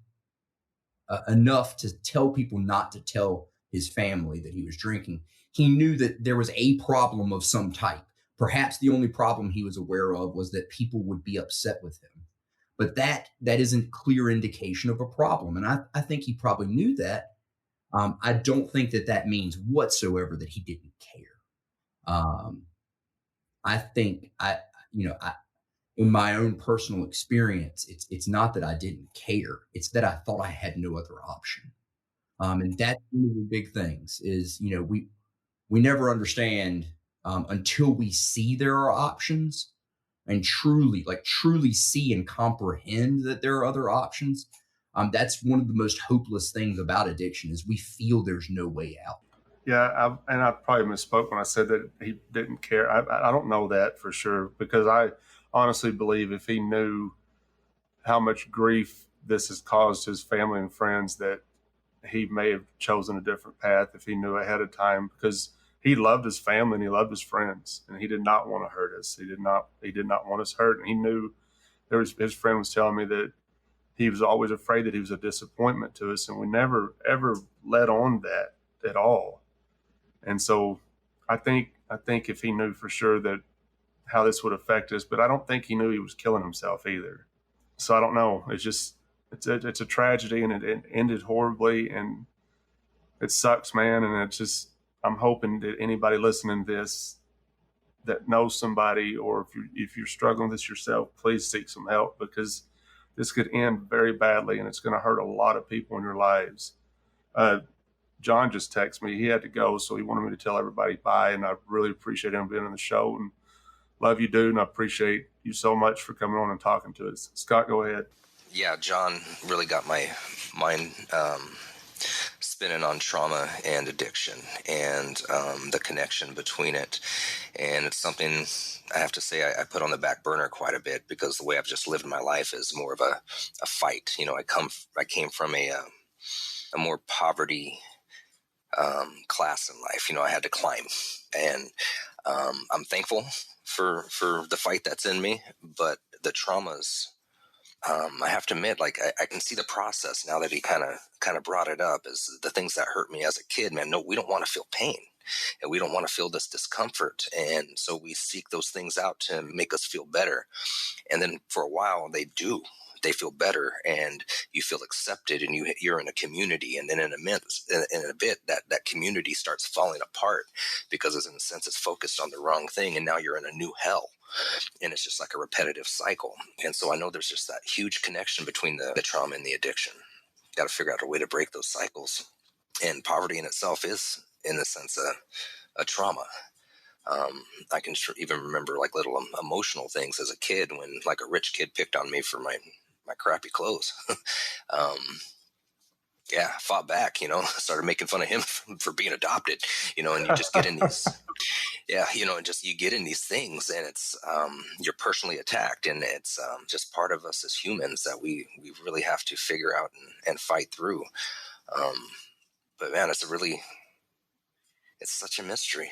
Speaker 4: enough to tell people not to tell his family that he was drinking, he knew that there was a problem of some type. Perhaps the only problem he was aware of was that people would be upset with him. But that isn't clear indication of a problem. And I think he probably knew that. I don't think that means whatsoever that he didn't care. Um, I think in my own personal experience, it's not that I didn't care. It's that I thought I had no other option. And that's one of the big things is, we never understand until we see there are options and truly see and comprehend that there are other options. That's one of the most hopeless things about addiction is we feel there's no way out.
Speaker 2: Yeah, I probably misspoke when I said that he didn't care. I don't know that for sure, because I honestly believe if he knew how much grief this has caused his family and friends, that he may have chosen a different path if he knew ahead of time, because he loved his family and he loved his friends, and he did not want to hurt us. He did not want us hurt, and he knew his friend was telling me that he was always afraid that he was a disappointment to us, and we never ever let on that at all. And so I think if he knew for sure that how this would affect us, but I don't think he knew he was killing himself either. So I don't know. It's a tragedy, and it ended horribly, and it sucks, man. And I'm hoping that anybody listening to this that knows somebody, or if you're struggling with this yourself, please seek some help, because this could end very badly, and it's going to hurt a lot of people in your lives. John just texted me. He had to go, so he wanted me to tell everybody bye, and I really appreciate him being on the show, and love you, dude, and I appreciate you so much for coming on and talking to us. Scott, go ahead.
Speaker 5: Yeah, John really got my mind spinning on trauma and addiction, and the connection between it. And it's something I have to say I put on the back burner quite a bit, because the way I've just lived my life is more of a fight. I came from a more poverty class in life. I had to climb, and I'm thankful for the fight that's in me, but the traumas, I have to admit, like I can see the process now that he kind of brought it up, is the things that hurt me as a kid. Man, no, we don't want to feel pain, and we don't want to feel this discomfort, and so we seek those things out to make us feel better. And then for a while, they feel better, and you feel accepted, and you're in a community. And then in a bit that community starts falling apart, because in a sense it's focused on the wrong thing, and now you're in a new hell, and it's just like a repetitive cycle. And so I know there's just that huge connection between the trauma and the addiction. Got to figure out a way to break those cycles. And poverty in itself is, in a sense, a trauma. I can even remember like little emotional things as a kid, when like a rich kid picked on me for my crappy clothes. um, yeah, fought back, started making fun of him for being adopted, and you just get in these, yeah, and just, you get in these things, and it's, you're personally attacked, and it's just part of us as humans that we really have to figure out and fight through. But man, it's such a mystery.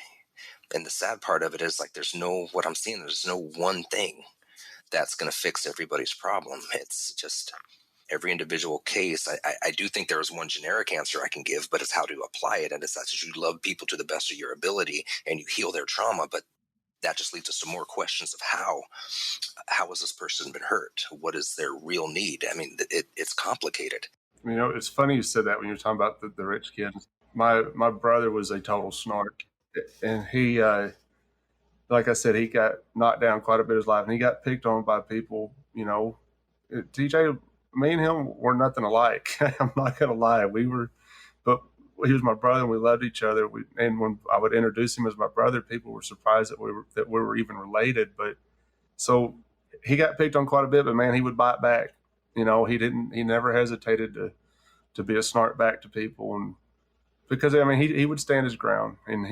Speaker 5: And the sad part of it is, like, there's no one thing that's going to fix everybody's problem. It's just every individual case. I do think there is one generic answer I can give, but it's how to apply it. And it's that you love people to the best of your ability, and you heal their trauma. But that just leads us to more questions of how has this person been hurt? What is their real need? I mean, it's complicated.
Speaker 2: It's funny you said that when you're talking about the rich kids. My brother was a total snark, and he, like I said, he got knocked down quite a bit of his life, and he got picked on by people. TJ, me and him were nothing alike. I'm not gonna lie, but he was my brother, and we loved each other. And when I would introduce him as my brother, people were surprised that we were even related. But so he got picked on quite a bit, but man, he would bite back. He never hesitated to be a snark back to people, and because he would stand his ground, and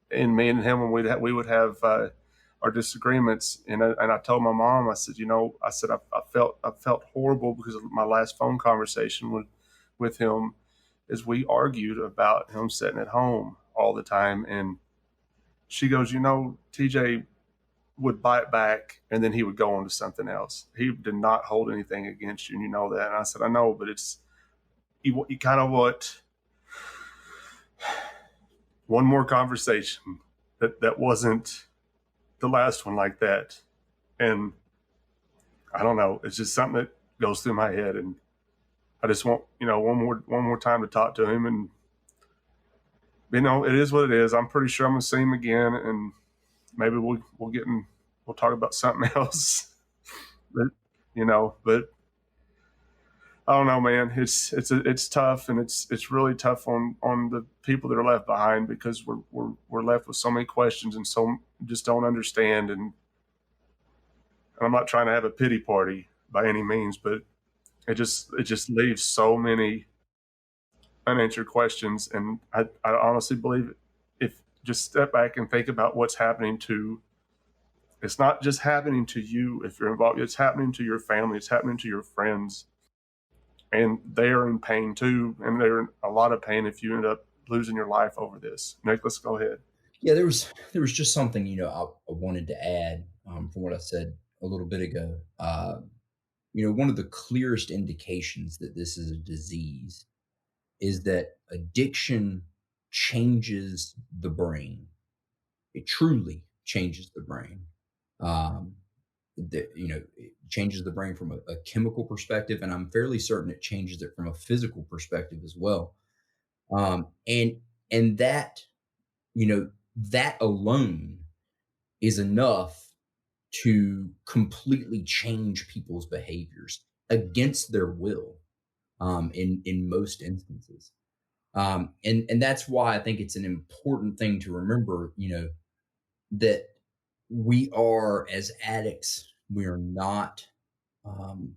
Speaker 2: and me and him, when we would have our disagreements, and I told my mom, I said, I felt horrible, because of my last phone conversation with him, is we argued about him sitting at home all the time, and she goes, TJ would bite back, and then he would go on to something else. He did not hold anything against you, and you know that. And I said, I know, but it's you kind of what one more conversation that wasn't the last one like that. And I don't know, it's just something that goes through my head. And I just want, one more time to talk to him. And, it is what it is. I'm pretty sure I'm going to see him again, and maybe we'll talk about something else. but, but I don't know, man. It's tough, and it's really tough on the people that are left behind, because we're left with so many questions and so just don't understand. And I'm not trying to have a pity party by any means, but it just leaves so many unanswered questions. And I honestly believe, if just step back and think about what's happening to, it's not just happening to you if you're involved, it's happening to your family, it's happening to your friends, and they are in pain too. And they're in a lot of pain if you end up losing your life over this. Nicholas, go ahead.
Speaker 4: Yeah, there was just something I wanted to add from what I said a little bit ago. One of the clearest indications that this is a disease is that addiction changes the brain. It truly changes the brain. It changes the brain from a chemical perspective, and I'm fairly certain it changes it from a physical perspective as well. And that, that alone is enough to completely change people's behaviors against their will, in most instances. And that's why I think it's an important thing to remember, that we are, as addicts, um,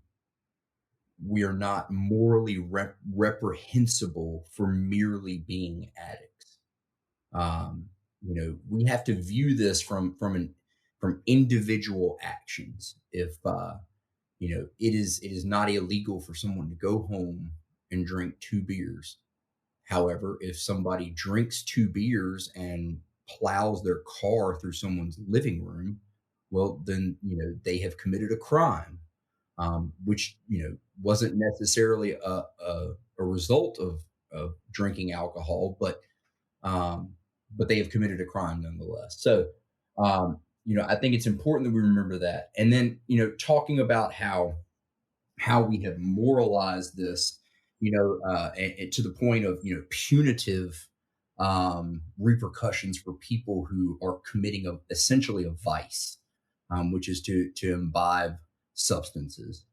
Speaker 4: we are not morally reprehensible for merely being addicts. We have to view this from individual actions. If it is not illegal for someone to go home and drink 2 beers. However, if somebody drinks 2 beers and plows their car through someone's living room, well, then they have committed a crime, which wasn't necessarily a result of drinking alcohol, but they have committed a crime nonetheless. So, I think it's important that we remember that. And then, talking about how we have moralized this, and to the point of, punitive repercussions for people who are committing essentially a vice, which is to imbibe substances.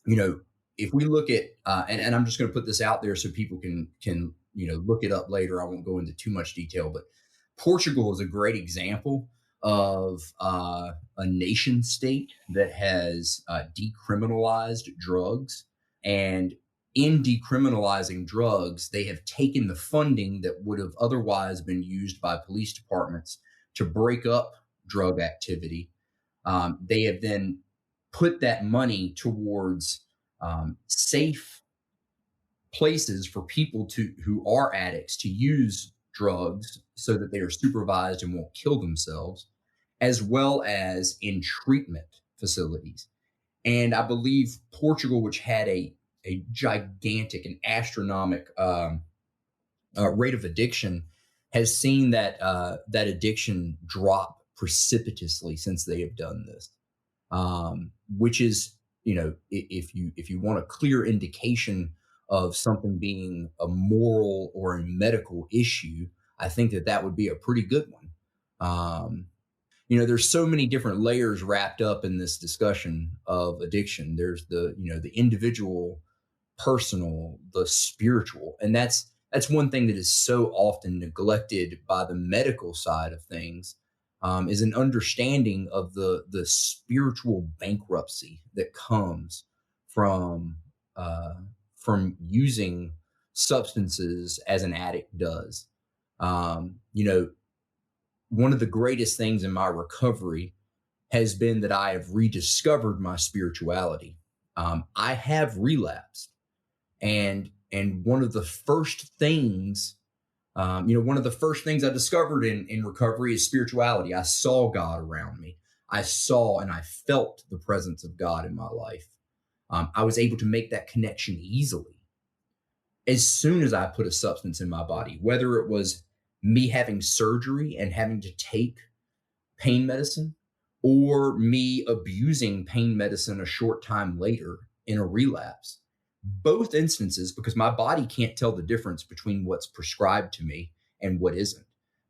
Speaker 4: If we look at, and I'm just going to put this out there so people can look it up later. I won't go into too much detail, but Portugal is a great example of a nation state that has decriminalized drugs. And in decriminalizing drugs, they have taken the funding that would have otherwise been used by police departments to break up drug activity. They have then put that money towards safe places for people who are addicts to use drugs, so that they are supervised and won't kill themselves, as well as in treatment facilities. And I believe Portugal, which had a gigantic and astronomical rate of addiction, has seen that addiction drop precipitously since they have done this. Which is, if you want a clear indication of something being a moral or a medical issue, I think that would be a pretty good one. There's so many different layers wrapped up in this discussion of addiction. There's the individual, personal, the spiritual, and that's one thing that is so often neglected by the medical side of things, is an understanding of the spiritual bankruptcy that comes from using substances as an addict does. One of the greatest things in my recovery has been that I have rediscovered my spirituality. I have relapsed, and one of the first things I discovered in recovery is spirituality. I saw God around me. I saw and I felt the presence of God in my life. I was able to make that connection easily as soon as I put a substance in my body, whether it was me having surgery and having to take pain medicine, or me abusing pain medicine a short time later in a relapse. Both instances, because my body can't tell the difference between what's prescribed to me and what isn't.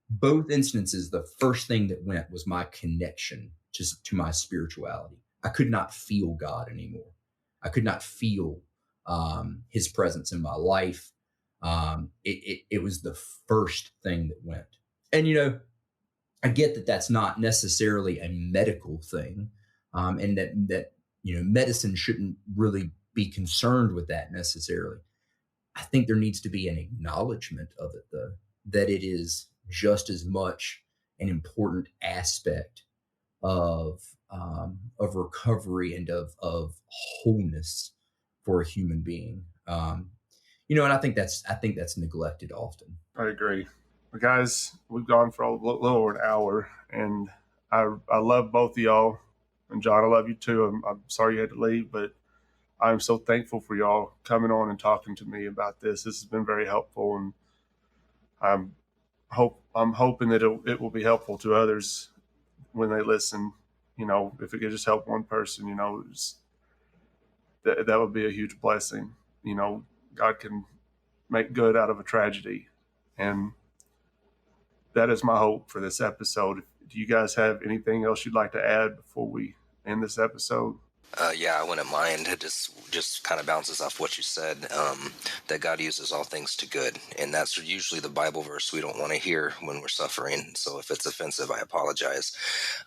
Speaker 4: Both instances, the first thing that went was my connection to my spirituality. I could not feel God anymore. I could not feel his presence in my life. It was the first thing that went. And, I get that that's not necessarily a medical thing, and that medicine shouldn't really be concerned with that necessarily. I think there needs to be an acknowledgement of it, though, that it is just as much an important aspect of recovery and of wholeness for a human being. And I think that's neglected often.
Speaker 2: I agree. But guys, we've gone for a little over an hour, and I love both of y'all. And John, I love you too. I'm sorry you had to leave, but I'm so thankful for y'all coming on and talking to me about this. This has been very helpful, and I'm hoping that it will be helpful to others when they listen. If it could just help one person, that would be a huge blessing. God can make good out of a tragedy, and that is my hope for this episode. Do you guys have anything else you'd like to add before we end this episode?
Speaker 5: Yeah, I wouldn't mind. It just kind of bounces off what you said, that God uses all things to good. And that's usually the Bible verse we don't want to hear when we're suffering. So if it's offensive, I apologize.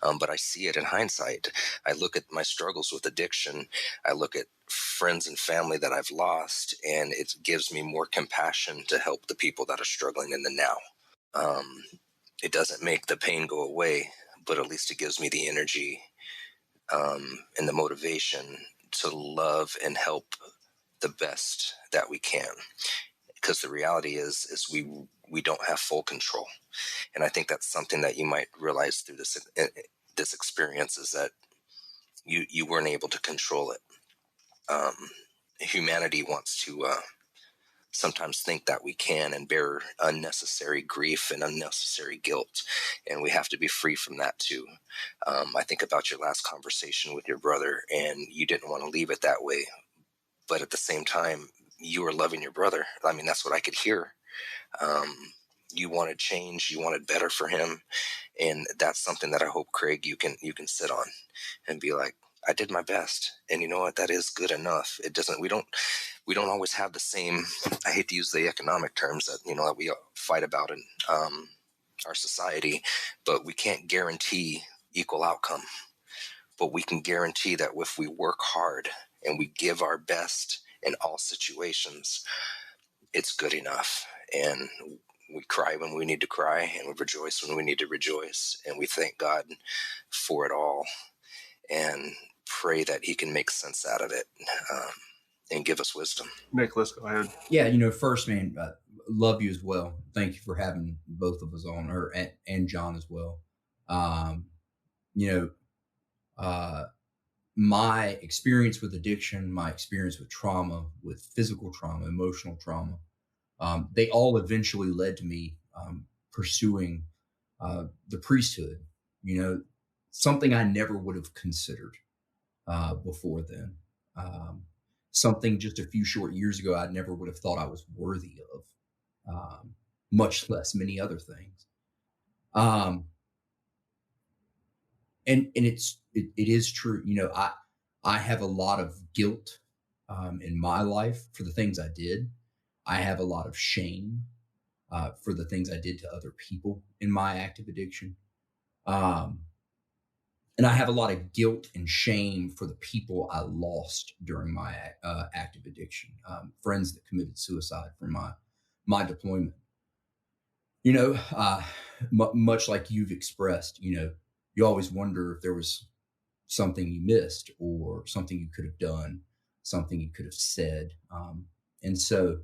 Speaker 5: But I see it in hindsight. I look at my struggles with addiction. I look at friends and family that I've lost, and it gives me more compassion to help the people that are struggling in the now. It doesn't make the pain go away, but at least it gives me the energy and the motivation to love and help the best that we can. Because the reality is we don't have full control, and I think that's something that you might realize through this experience, is that you weren't able to control it. Humanity wants to sometimes think that we can, and bear unnecessary grief and unnecessary guilt, and we have to be free from that too. I think about your last conversation with your brother, and you didn't want to leave it that way, but at the same time you were loving your brother. I mean, that's what I could hear. You wanted change, you wanted better for him, and that's something that I hope, Craig, you can sit on and be like, I did my best, and you know what, that is good enough. It doesn't we don't always have the same, I hate to use the economic terms that that we fight about in our society, but we can't guarantee equal outcome. But we can guarantee that if we work hard and we give our best in all situations, it's good enough. And we cry when we need to cry, and we rejoice when we need to rejoice, and we thank God for it all, and pray that he can make sense out of it, and give us wisdom.
Speaker 2: Nicholas, go ahead.
Speaker 4: Yeah, first, man, love you as well. Thank you for having both of us on, and John as well. My experience with addiction, my experience with trauma, with physical trauma, emotional trauma, they all eventually led to me pursuing the priesthood, something I never would have considered before then. Something just a few short years ago I never would have thought I was worthy of, much less many other things. And it is true. I have a lot of guilt in my life for the things I did. I have a lot of shame for the things I did to other people in my active addiction. And I have a lot of guilt and shame for the people I lost during my active addiction, friends that committed suicide from my deployment. Much like you've expressed, you always wonder if there was something you missed, or something you could have done, something you could have said. And so,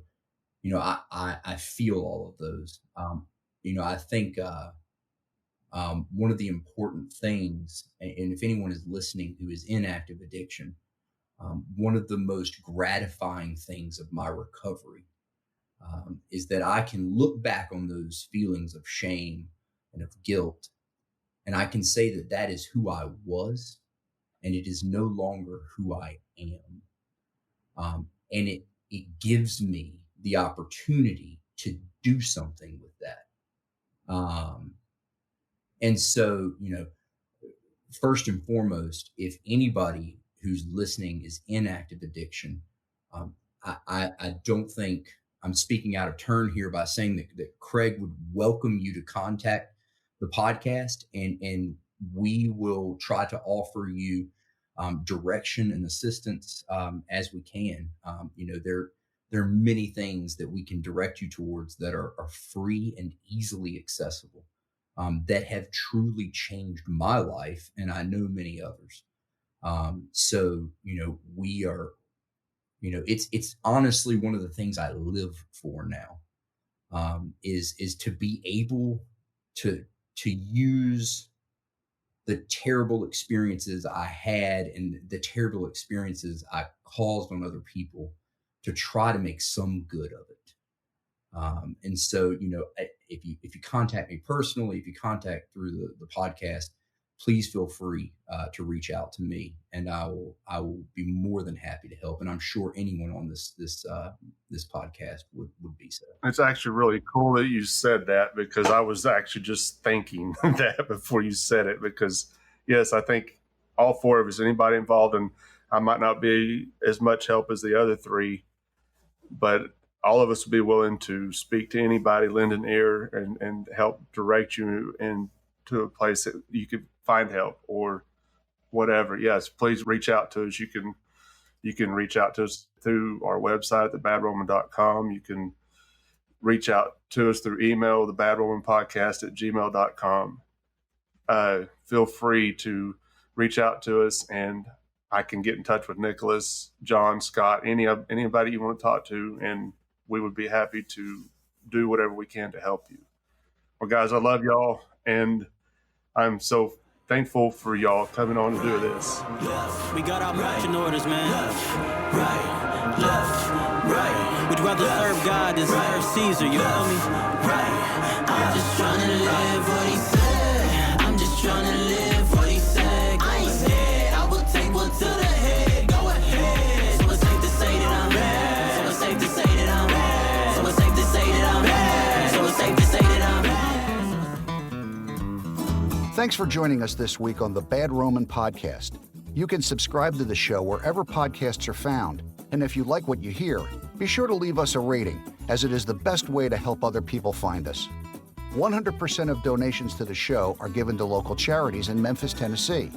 Speaker 4: I feel all of those. I think one of the important things, and if anyone is listening who is in active addiction, one of the most gratifying things of my recovery is that I can look back on those feelings of shame and of guilt, and I can say that that is who I was, and it is no longer who I am. And it gives me the opportunity to do something with that. And so, first and foremost, if anybody who's listening is in active addiction, I don't think I'm speaking out of turn here by saying that Craig would welcome you to contact the podcast, and we will try to offer you direction and assistance as we can. There are many things that we can direct you towards that are free and easily accessible, that have truly changed my life, and I know many others. So we are, it's honestly one of the things I live for now, is to be able to use the terrible experiences I had and the terrible experiences I caused on other people to try to make some good of it. And so, if you contact me personally, if you contact through the podcast, please feel free to reach out to me, and I will be more than happy to help. And I'm sure anyone on this podcast would be so.
Speaker 2: It's actually really cool that you said that, because I was actually just thinking that before you said it, because yes, I think all four of us, anybody involved, and I might not be as much help as the other three, but all of us would be willing to speak to anybody, lend an ear, and help direct you into a place that you could find help or whatever. Yes, please reach out to us. You can reach out to us through our website, thebadroman.com. You can reach out to us through email, thebadromanpodcast@gmail.com. Feel free to reach out to us, and I can get in touch with Nicholas, John, Scott, anybody you want to talk to, and we would be happy to do whatever we can to help you. Well, guys, I love y'all, and I'm so thankful for y'all coming on to do this.
Speaker 6: We got our marching orders, man. Left, right. We'd rather serve God than serve Caesar, you feel me? Right. I'm just trying to live what he said. I'm just trying to live what he said. I ain't scared. I will take one to the head. Go ahead. So it's safe to say that I'm bad. So it's safe to say that I'm bad. So it's safe to say that I'm bad. So it's safe to say that I'm bad.
Speaker 1: Thanks for joining us this week on the Bad Roman Podcast. You can subscribe to the show wherever podcasts are found. And if you like what you hear, be sure to leave us a rating, as it is the best way to help other people find us. 100% of donations to the show are given to local charities in Memphis, Tennessee.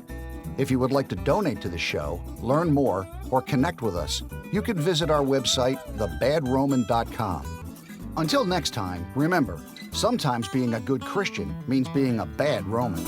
Speaker 1: If you would like to donate to the show, learn more, or connect with us, you can visit our website, thebadroman.com. Until next time, remember, sometimes being a good Christian means being a bad Roman.